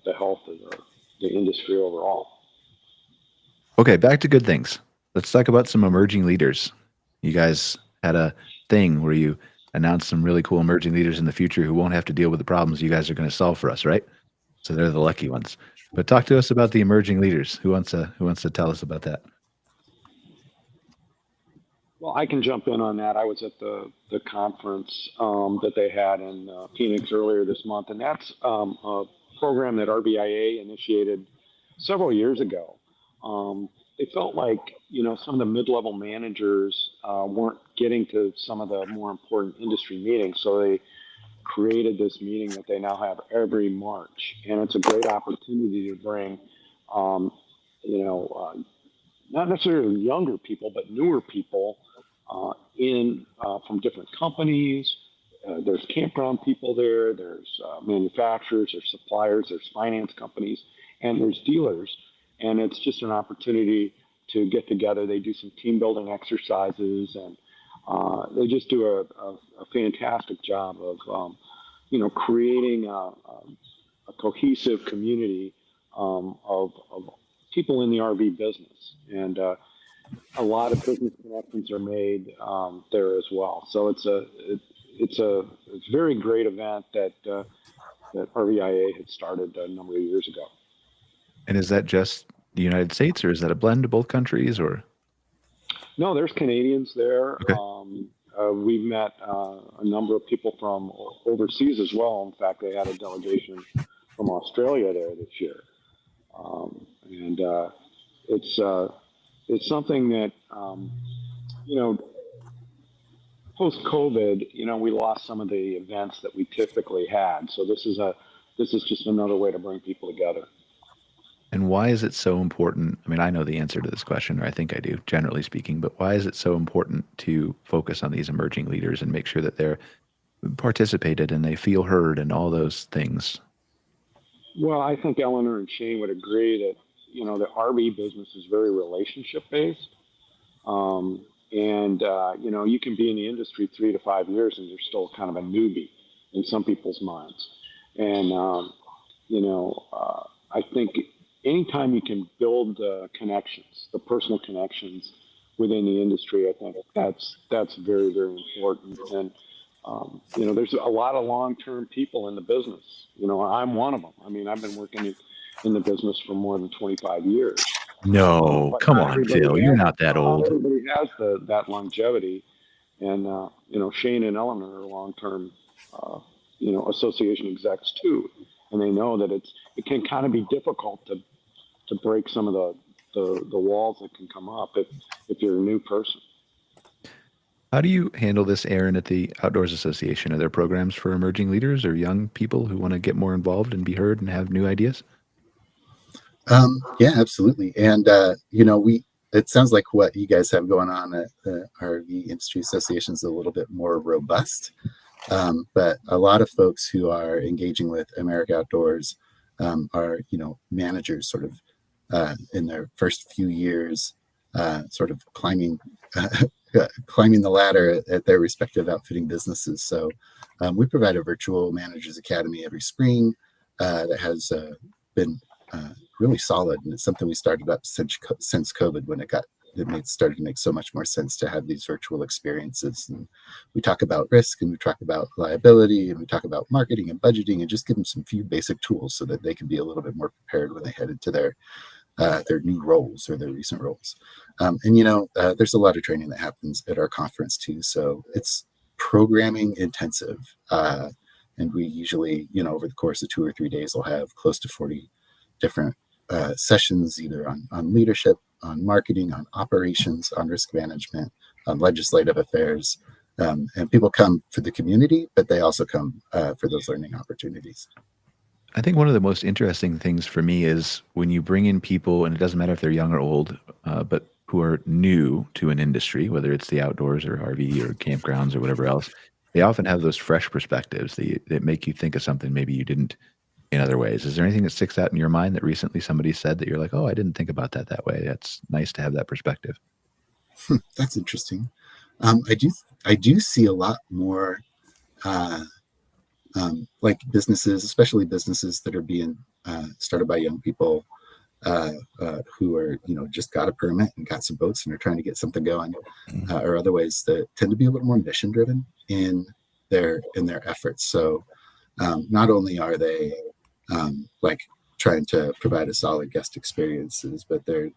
the health of the industry overall.
Okay, back to good things. Let's talk about some emerging leaders. You guys had a thing where you announced some really cool emerging leaders in the future who won't have to deal with the problems you guys are going to solve for us, right? So they're the lucky ones. But talk to us about the emerging leaders. Who wants to tell us about that?
Well, I can jump in on that. I was at the conference that they had in Phoenix earlier this month, and that's a program that RVIA initiated several years ago. It felt like, some of the mid-level managers weren't getting to some of the more important industry meetings, so they created this meeting that they now have every March, and it's a great opportunity to bring, not necessarily younger people, but newer people in from different companies. There's campground people there, there's manufacturers, there's suppliers, there's finance companies, and there's dealers and it's just an opportunity to get together. They do some team building exercises, and they just do a fantastic job of creating a cohesive community of people in the RV business, and a lot of business connections are made there as well. So it's a very great event that RVIA had started a number of years ago.
And is that just the United States, or is that a blend of both countries, or?
No, there's Canadians there.
Okay.
We've met a number of people from overseas as well. In fact, they had a delegation from Australia there this year, and it's something that post-COVID, we lost some of the events that we typically had. So this is just another way to bring people together.
And why is it so important? I mean, I know the answer to this question, or I think I do, generally speaking, but why is it so important to focus on these emerging leaders and make sure that they're participated and they feel heard and all those things?
Well, I think Eleanor and Shane would agree that, the RV business is very relationship based. You can be in the industry 3 to 5 years and you're still kind of a newbie in some people's minds. And, I think anytime you can build connections, the personal connections within the industry, I think that's very, very important. And, there's a lot of long-term people in the business. I'm one of them. I mean, I've been working in the business for more than 25 years.
No,
But
come
not
on,
everybody
Phil.
has-
You're not that
not
old.
Everybody has that longevity. And, Shane and Eleanor are long-term, association execs too. And they know that it can kind of be difficult to break some of the walls that can come up if you're a new person.
How do you handle this, Aaron, at the Outdoors Association? Are there programs for emerging leaders or young people who want to get more involved and be heard and have new ideas?
Yeah, absolutely. And, it sounds like what you guys have going on at the RV Industry Association is a little bit more robust. But a lot of folks who are engaging with America Outdoors are, managers sort of in their first few years, sort of climbing the ladder at their respective outfitting businesses. So we provide a virtual managers academy every spring that has been really solid, and it's something we started up since COVID, when it started to make so much more sense to have these virtual experiences. And we talk about risk, and we talk about liability, and we talk about marketing and budgeting, and just give them some few basic tools so that they can be a little bit more prepared when they head into their new roles or their recent roles. There's a lot of training that happens at our conference too. So it's programming intensive. And we usually, over the course of 2 or 3 days, we'll have close to 40 different sessions, either on leadership, on marketing, on operations, on risk management, on legislative affairs. And people come for the community, but they also come for those learning opportunities.
I think one of the most interesting things for me is when you bring in people, and it doesn't matter if they're young or old, but who are new to an industry, whether it's the outdoors or RV or campgrounds or whatever else, they often have those fresh perspectives that make you think of something maybe you didn't in other ways. Is there anything that sticks out in your mind that recently somebody said that you're like, oh, I didn't think about that way? That's nice to have that perspective.
That's interesting. I do see a lot more like businesses, especially businesses that are being started by young people who are, just got a permit and got some boats and are trying to get something going, or other ways that tend to be a little more mission driven in their efforts. So not only are they trying to provide a solid guest experiences, but they're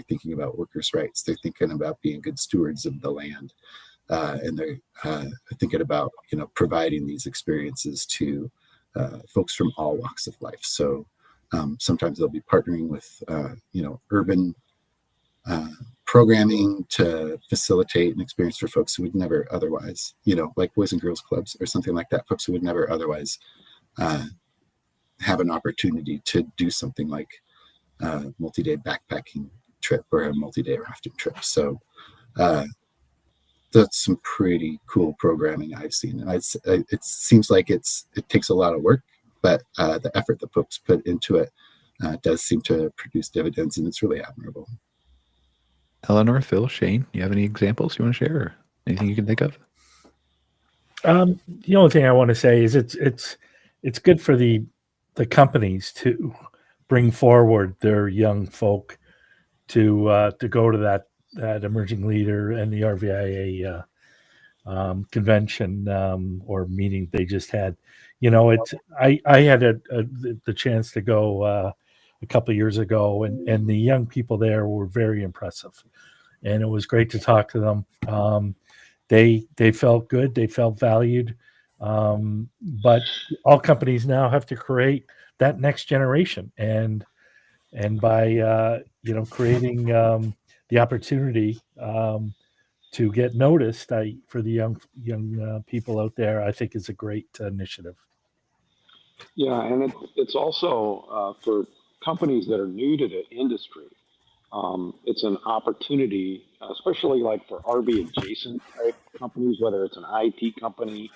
thinking about workers' rights. They're thinking about being good stewards of the land, and they're thinking about providing these experiences to folks from all walks of life. So sometimes they'll be partnering with urban programming to facilitate an experience for folks who would never otherwise, like Boys and Girls Clubs or something like that, folks who would never otherwise have an opportunity to do something like a multi-day backpacking trip or a multi-day rafting trip. So that's some pretty cool programming I've seen. And it seems like it takes a lot of work, but the effort that folks put into it does seem to produce dividends, and it's really admirable.
Eleanor, Phil, Shane, you have any examples you want to share, or anything you can think of?
The only thing I want to say is it's good for the companies to bring forward their young folk to go to that emerging leader and the RVIA convention or meeting they just had. I had the chance to go a couple of years ago, and the young people there were very impressive, and it was great to talk to them. They felt good, they felt valued, but all companies now have to create that next generation, and by creating the opportunity to get noticed for the young people out there, I think is a great initiative.
Yeah, and it's also for companies that are new to the industry. It's an opportunity, especially like for RV adjacent type companies, whether it's an IT company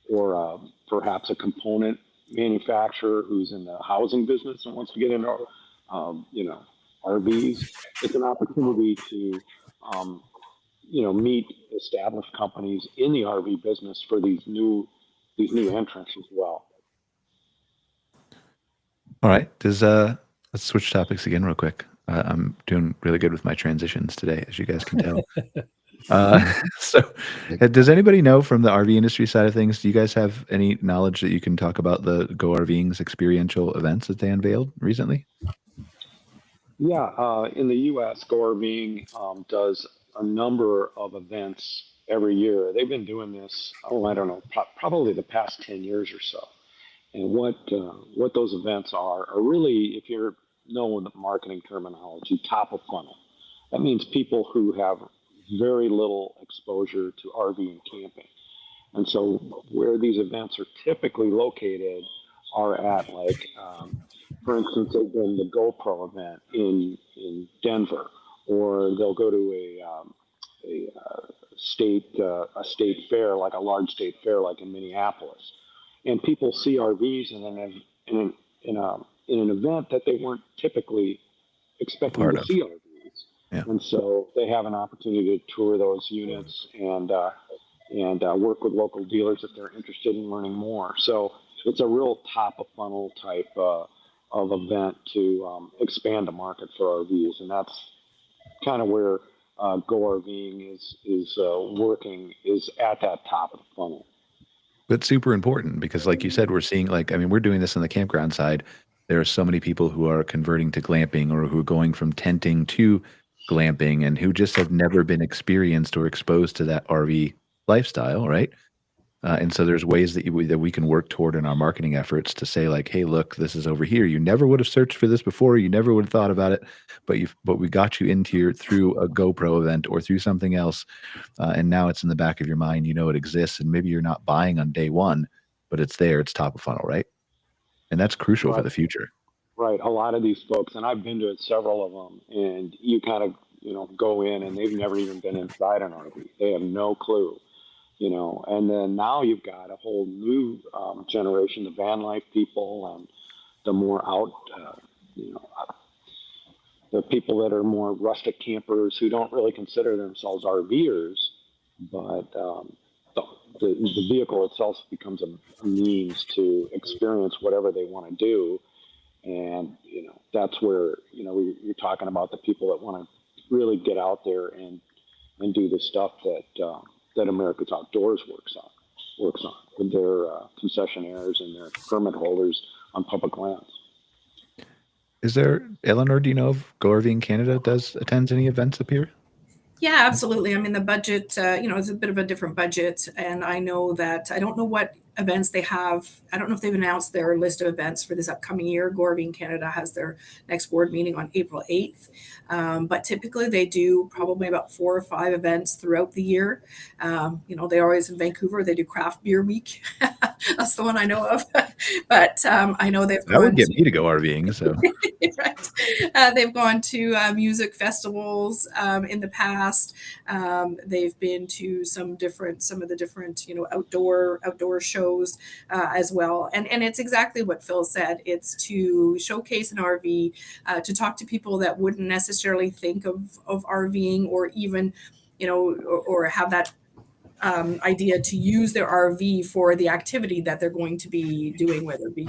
or perhaps a component manufacturer who's in the housing business and wants to get into, RVs. It's an opportunity to, meet established companies in the RV business for these new entrants as well.
All right, let's switch topics again real quick. I'm doing really good with my transitions today, as you guys can tell. So does anybody know from the RV industry side of things, do you guys have any knowledge that you can talk about the Go RVing's experiential events that they unveiled recently?
Yeah, in the U.S., Go RVing does a number of events every year. They've been doing this, I don't know, probably the past 10 years or so. And what those events are really, if you're knowing the marketing terminology, top of funnel. That means people who have very little exposure to RV and camping. And so where these events are typically located are at, like, for instance, they've been the GoPro event in Denver, or they'll go to a state fair, like a large state fair, like in Minneapolis. And people see RVs in an event that they weren't typically expecting to see RVs.
Yeah.
And so they have an opportunity to tour those units and work with local dealers if they're interested in learning more. So it's a real top of funnel type of event to expand the market for RVs, and that's kind of where Go RVing is working, is at that top of the funnel.
That's super important because, like you said, we're seeing, we're doing this on the campground side. There are so many people who are converting to glamping, or who are going from tenting to glamping, and who just have never been experienced or exposed to that RV lifestyle, right? And so there's ways that we can work toward in our marketing efforts to say, like, hey, look, this is over here. You never would have searched for this before. You never would have thought about it, but we got you into here through a GoPro event or through something else, and now it's in the back of your mind. You know it exists, and maybe you're not buying on day one, but it's there. It's top of funnel, right? And that's crucial for the future.
Right. A lot of these folks, and I've been to several of them, and you kind of go in, and they've never even been inside an RV. They have no clue. And then now you've got a whole new generation, the van life people, and the more out, the people that are more rustic campers who don't really consider themselves RVers, but the vehicle itself becomes a means to experience whatever they want to do. And, that's where, you're talking about the people that want to really get out there and do the stuff that America's Outdoors works on with their concessionaires and their permit holders on public lands.
Is there, Eleanor, do you know if Go RVing Canada attends any events up here?
Yeah, absolutely. I mean, the budget, it's a bit of a different budget. And I know that, I don't know what events they have. I don't know if they've announced their list of events for this upcoming year. Go RVing Canada has their next board meeting on April 8th. But typically they do probably about 4 or 5 events throughout the year. They're always in Vancouver. They do Craft Beer Week. That's the one I know of. But I know they've
That would get me to go RVing. So
right. They've gone to music festivals in the past. They've been to some of the different outdoor shows shows as well. And it's exactly what Phil said. It's to showcase an RV, to talk to people that wouldn't necessarily think of RVing, or even, or have that idea to use their RV for the activity that they're going to be doing, whether it be,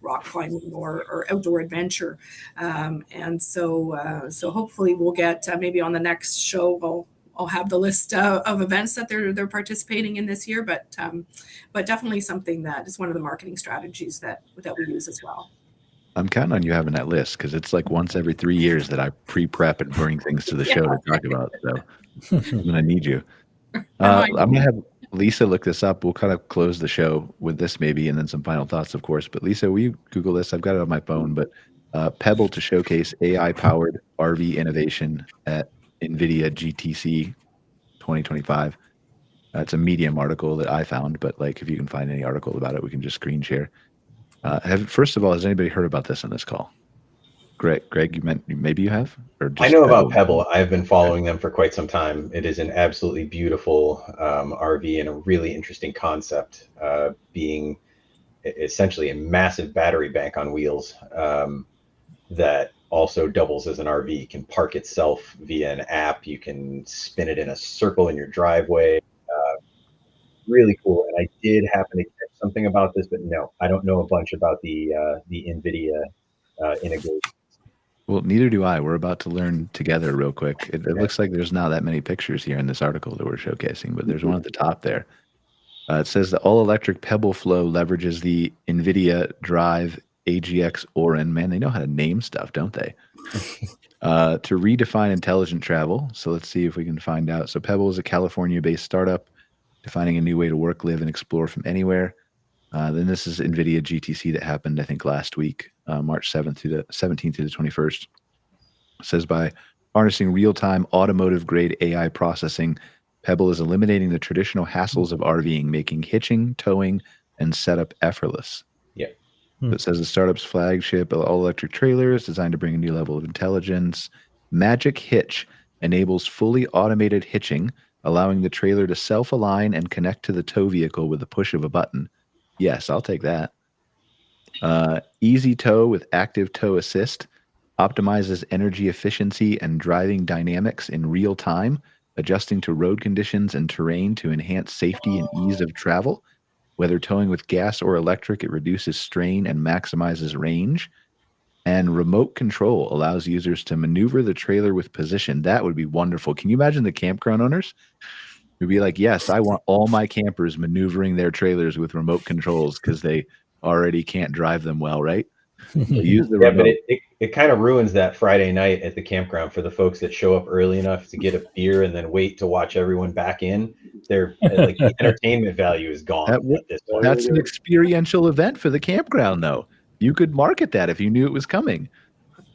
rock climbing or outdoor adventure. And so hopefully we'll get maybe on the next show, I'll have the list of events that they're participating in this year, but definitely something that is one of the marketing strategies that we use as well.
I'm counting on you having that list, because it's like once every 3 years that I pre-prep and bring things to the show to talk about. So I'm going to need you. I'm going to have Lisa look this up. We'll kind of close the show with this maybe, and then some final thoughts, of course. But Lisa, will you Google this? I've got it on my phone, but Pebble to showcase AI-powered RV innovation at NVIDIA GTC 2025. It's a Medium article that I found, but like if you can find any article about it, we can just screen share. First of all, has anybody heard about this on this call? Greg, you meant maybe you have? Or just
I know about Pebble. I've been following them for quite some time. It is an absolutely beautiful RV and a really interesting concept, being essentially a massive battery bank on wheels that also doubles as an RV. You can park itself via an app. You can spin it in a circle in your driveway. Really cool. And I did happen to catch something about this, but no, I don't know a bunch about the NVIDIA integration.
Well, neither do I. We're about to learn together real quick. It looks like there's not that many pictures here in this article that we're showcasing, but there's one at the top there. It says the all-electric Pebble Flow leverages the NVIDIA Drive AGX Orin. Man, they know how to name stuff, don't they? To redefine intelligent travel. So let's see if we can find out. So Pebble is a California-based startup defining a new way to work, live, and explore from anywhere. Then this is NVIDIA GTC that happened, I think, last week, March 7th to the 17th to the 21st. It says by harnessing real-time automotive-grade AI processing, Pebble is eliminating the traditional hassles of RVing, making hitching, towing, and setup effortless.
Yeah.
So it says the startup's flagship all-electric trailer is designed to bring a new level of intelligence. Magic Hitch enables fully automated hitching, allowing the trailer to self-align and connect to the tow vehicle with the push of a button. Yes, I'll take that. Easy Tow with Active Tow Assist optimizes energy efficiency and driving dynamics in real time, adjusting to road conditions and terrain to enhance safety and ease of travel. Whether towing with gas or electric, it reduces strain and maximizes range. And remote control allows users to maneuver the trailer with position. That would be wonderful. Can you imagine the campground owners? It'd be like, yes, I want all my campers maneuvering their trailers with remote controls because they already can't drive them well, right? Use the
Yeah,
remote.
but it kind of ruins that Friday night at the campground for the folks that show up early enough to get a beer and then wait to watch everyone back in. They're like, the entertainment value is gone at this point.
That's an experiential event for the campground, though. You could market that if you knew it was coming.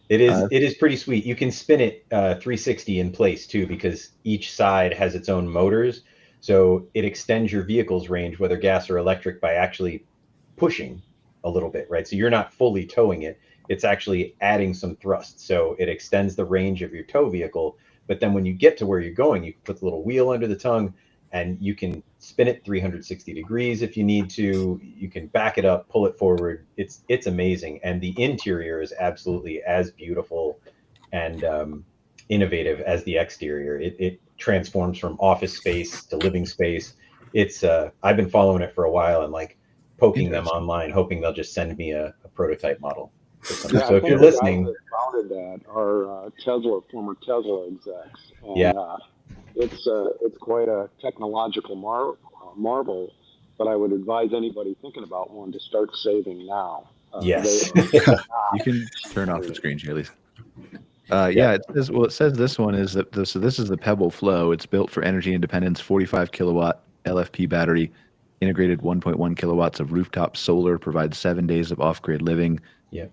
It is pretty sweet. You can spin it 360 in place too, because each side has its own motors. So it extends your vehicle's range, whether gas or electric, by actually pushing a little bit, right? So you're not fully towing it. It's actually adding some thrust. So it extends the range of your tow vehicle. But then when you get to where you're going, you put the little wheel under the tongue and you can spin it 360 degrees if you need to. You can back it up, pull it forward. It's amazing. And the interior is absolutely as beautiful and innovative as the exterior. It transforms from office space to living space. It's I've been following it for a while and like poking them online, hoping they'll just send me a prototype model.
Yeah,
so if you're listening,
the guys that founded that are former Tesla execs. And,
yeah.
It's quite a technological marvel, but I would advise anybody thinking about one to start saving now.
Yes.
You can turn off the screen here, Lisa. Yeah, it says this one is that so this is the Pebble Flow. It's built for energy independence, 45 kilowatt LFP battery, integrated 1.1 kilowatts of rooftop solar, provides 7 days of off-grid living.
Yeah.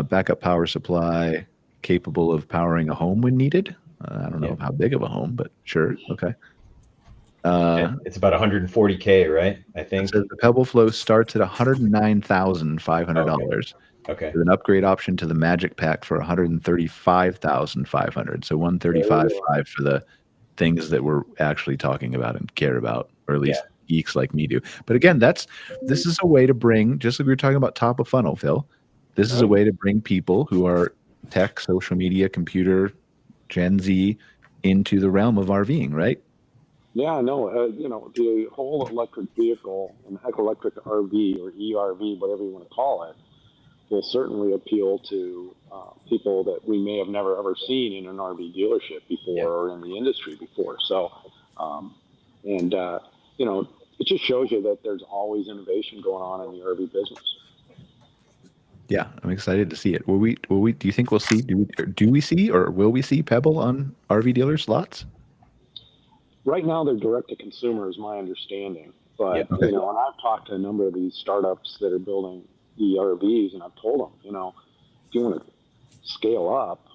Backup power supply, capable of powering a home when needed. I don't know how big of a home, but sure. Okay.
It's about 140K, right? I think.
So the Pebble Flow starts at $109,500.
Okay.
With an upgrade option to the Magic Pack for $135,500. So $135,500 for the things that we're actually talking about and care about, or at least geeks like me do. But again, this is a way to bring, just like we were talking about top of funnel, Phil, this is a way to bring people who are tech, social media, computer, Gen Z into the realm of RVing, right?
Yeah, no, the whole electric vehicle and electric RV or ERV, whatever you want to call it, will certainly appeal to people that we may have never ever seen in an RV dealership before or in the industry before. So, it just shows you that there's always innovation going on in the RV business.
Yeah, I'm excited to see it. Will we? Do you think we'll see? Do we see, or will we see Pebble on RV dealers' lots?
Right now, they're direct to consumer, is my understanding. But and I've talked to a number of these startups that are building ERVs, and I've told them, if you want to scale up,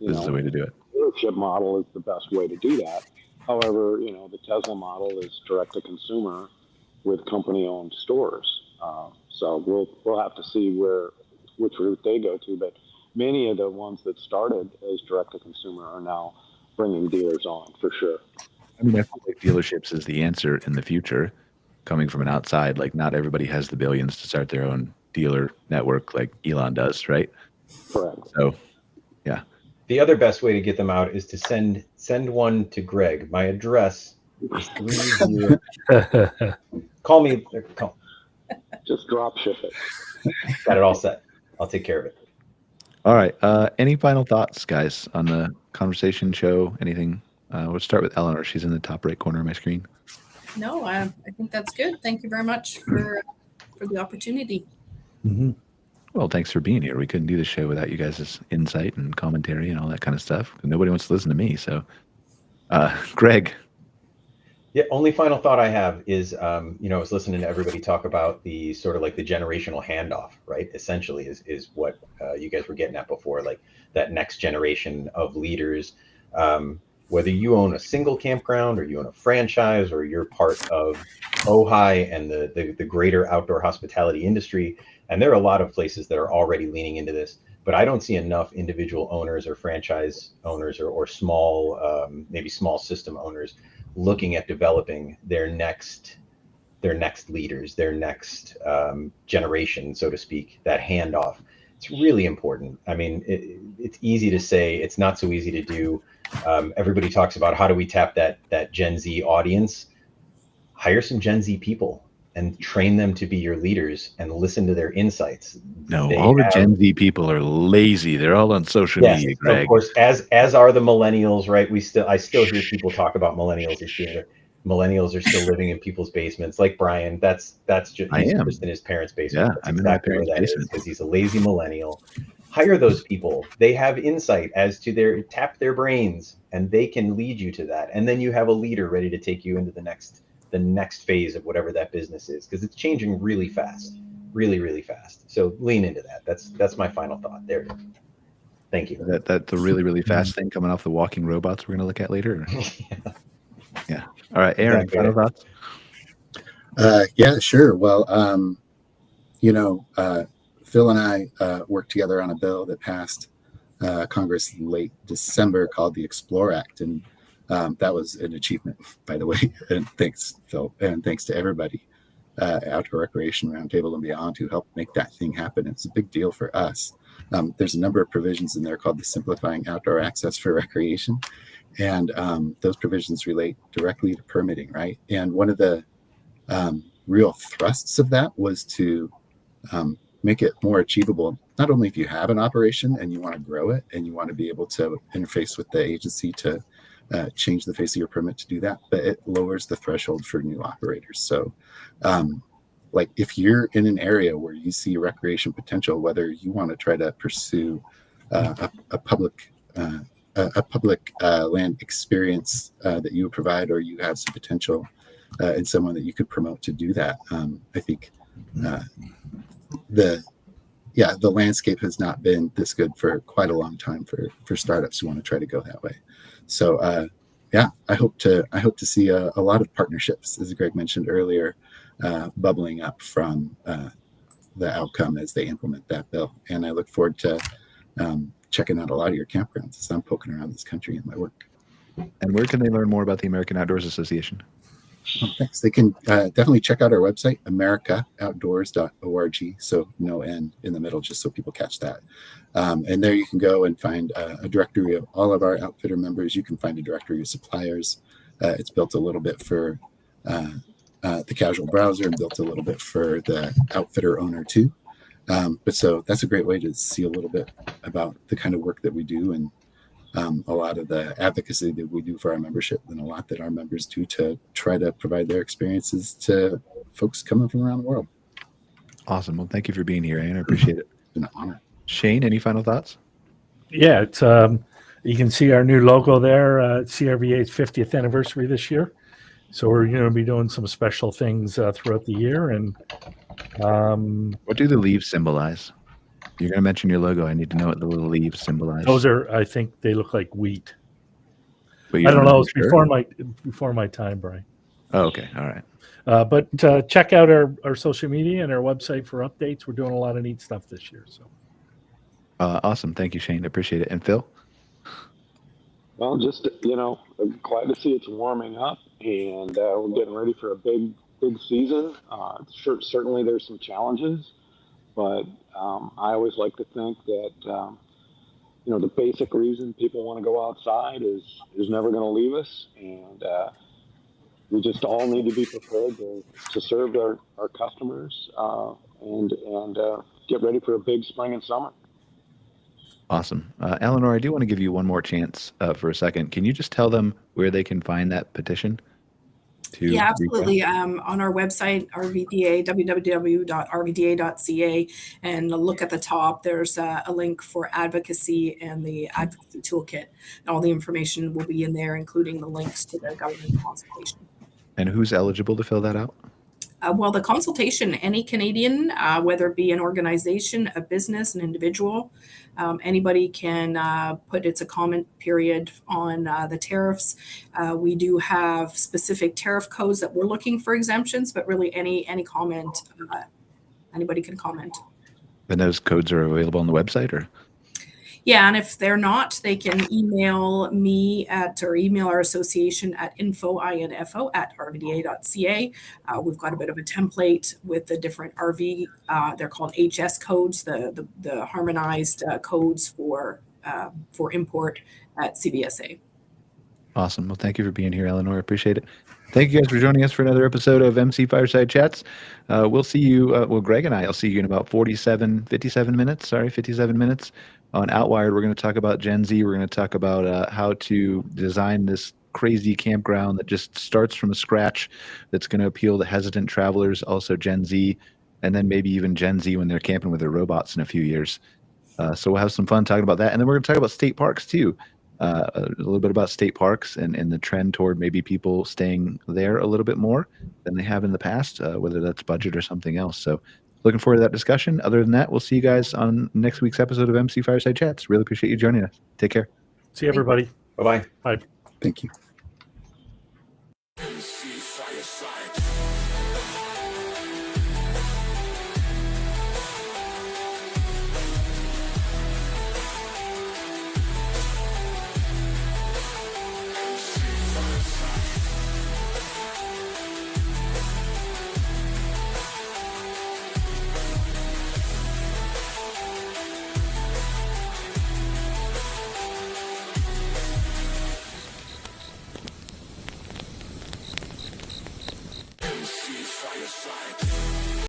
This is the way to do it.
The dealership model is the best way to do that. However, the Tesla model is direct to consumer with company-owned stores. So we'll have to see which route they go to. But many of the ones that started as direct to consumer are now bringing dealers on for sure.
I mean, I feel like dealerships is the answer in the future. Coming from an outside, like not everybody has the billions to start their own dealer network like Elon does, right?
Correct.
So, yeah.
The other best way to get them out is to send one to Greg. My address is 30. Call me.
Just drop ship it.
Got it all set. I'll take care of it.
All right. Any final thoughts, guys, on the conversation show? Anything? We'll start with Eleanor. She's in the top right corner of my screen.
No, I think that's good. Thank you very much for the opportunity.
Mm-hmm.
Well, thanks for being here. We couldn't do the show without you guys' insight and commentary and all that kind of stuff. Nobody wants to listen to me. So, Greg.
Yeah, only final thought I have is, I was listening to everybody talk about the sort of like the generational handoff, right? Essentially is what you guys were getting at before, like that next generation of leaders, whether you own a single campground or you own a franchise or you're part of OHI and the greater outdoor hospitality industry. And there are a lot of places that are already leaning into this, but I don't see enough individual owners or franchise owners or small, maybe small system owners looking at developing their next leaders, their next generation, so to speak, that handoff. It's really important. I mean, it's easy to say, it's not so easy to do. Everybody talks about how do we tap that Gen Z audience. Hire some Gen Z people and train them to be your leaders and listen to their insights.
No, the Gen Z people are lazy. They're all on social media, Greg.
Of course, as are the millennials, right? I still hear people talk about millennials as being millennials are still living in people's basements. Like Brian, that's just just in his parents' basement.
Yeah,
that's
I'm
exactly
in my parents' basement
because he's a lazy millennial. Hire those people. They have insight as to tap their brains, and they can lead you to that. And then you have a leader ready to take you into the next phase of whatever that business is, because it's changing really fast, really, really fast. So lean into that. That's my final thought. There it is. Thank you.
That's the really, really fast thing coming off the walking robots we're going to look at later. Yeah. All right, Aaron, final thoughts?
Yeah, sure. Well, Phil and I worked together on a bill that passed Congress in late December called the Explore Act. And that was an achievement, by the way. And thanks, Phil, and thanks to everybody, Outdoor Recreation Roundtable and beyond, who helped make that thing happen. It's a big deal for us. There's a number of provisions in there called the Simplifying Outdoor Access for Recreation. And those provisions relate directly to permitting, right? And one of the real thrusts of that was to make it more achievable, not only if you have an operation and you want to grow it and you want to be able to interface with the agency to change the face of your permit to do that, but it lowers the threshold for new operators. So like if you're in an area where you see recreation potential, whether you want to try to pursue a public land experience that you would provide, or you have some potential in someone that you could promote to do that, I think the landscape has not been this good for quite a long time for startups who want to try to go that way. So I hope to see a lot of partnerships, as Greg mentioned earlier, bubbling up from the outcome as they implement that bill. And I look forward to checking out a lot of your campgrounds as I'm poking around this country in my work.
And where can they learn more about the American Outdoors Association?
Oh, thanks. They can definitely check out our website, americaoutdoors.org. So no N in the middle, just so people catch that. And there you can go and find a directory of all of our outfitter members. You can find a directory of suppliers. It's built a little bit for the casual browser and built a little bit for the outfitter owner too. But so that's a great way to see a little bit about the kind of work that we do and a lot of the advocacy that we do for our membership and a lot that our members do to try to provide their experiences to folks coming from around the world.
Awesome. Well, thank you for being here, Ian. I appreciate it.
It's been an honor.
Shane, any final thoughts?
Yeah, it's you can see our new logo there. CRVA's 50th anniversary this year, so we're going to be doing some special things throughout the year. And
what do the leaves symbolize? You're going to mention your logo. I need to know what the little leaves symbolize.
Those are, I think, they look like wheat.
But
I don't know. It's
sure?
before my time, Brian.
Oh, okay. All right.
But check out our social media and our website for updates. We're doing a lot of neat stuff this year. So
awesome. Thank you, Shane. I appreciate it. And Phil?
Well, just, I'm glad to see it's warming up, and we're getting ready for a big season. Certainly there's some challenges, but I always like to think that, the basic reason people want to go outside is never going to leave us, and we just all need to be prepared to serve our customers and get ready for a big spring and summer.
Awesome. Eleonore, I do want to give you one more chance for a second. Can you just tell them where they can find that petition?
Yeah, absolutely. On our website, RVDA, www.rvda.ca, and look at the top. There's a link for advocacy and the advocacy toolkit. And all the information will be in there, including the links to the government consultation.
And who's eligible to fill that out?
Well, the consultation, any Canadian, whether it be an organization, a business, an individual, anybody can put. It's a comment period on the tariffs. We do have specific tariff codes that we're looking for exemptions, but really any comment, anybody can comment.
And those codes are available on the website, or?
Yeah, and if they're not, they can email me or email our association at info@rvda.ca. We've got a bit of a template with the different RV. They're called HS codes, the harmonized codes for import at CBSA.
Awesome. Well, thank you for being here, Eleonore. Appreciate it. Thank you guys for joining us for another episode of MC Fireside Chats. We'll see you, Greg and I'll see you in about 57 minutes on Outwired. We're going to talk about Gen Z. We're going to talk about how to design this crazy campground that just starts from scratch, that's going to appeal to hesitant travelers, also Gen Z, and then maybe even Gen Z when they're camping with their robots in a few years. So we'll have some fun talking about that. And then we're going to talk about state parks too. A little bit about state parks and the trend toward maybe people staying there a little bit more than they have in the past, whether that's budget or something else. So looking forward to that discussion. Other than that, we'll see you guys on next week's episode of MC Fireside Chats. Really appreciate you joining us. Take care.
see everybody.
Bye-bye.
Bye.
Thank you.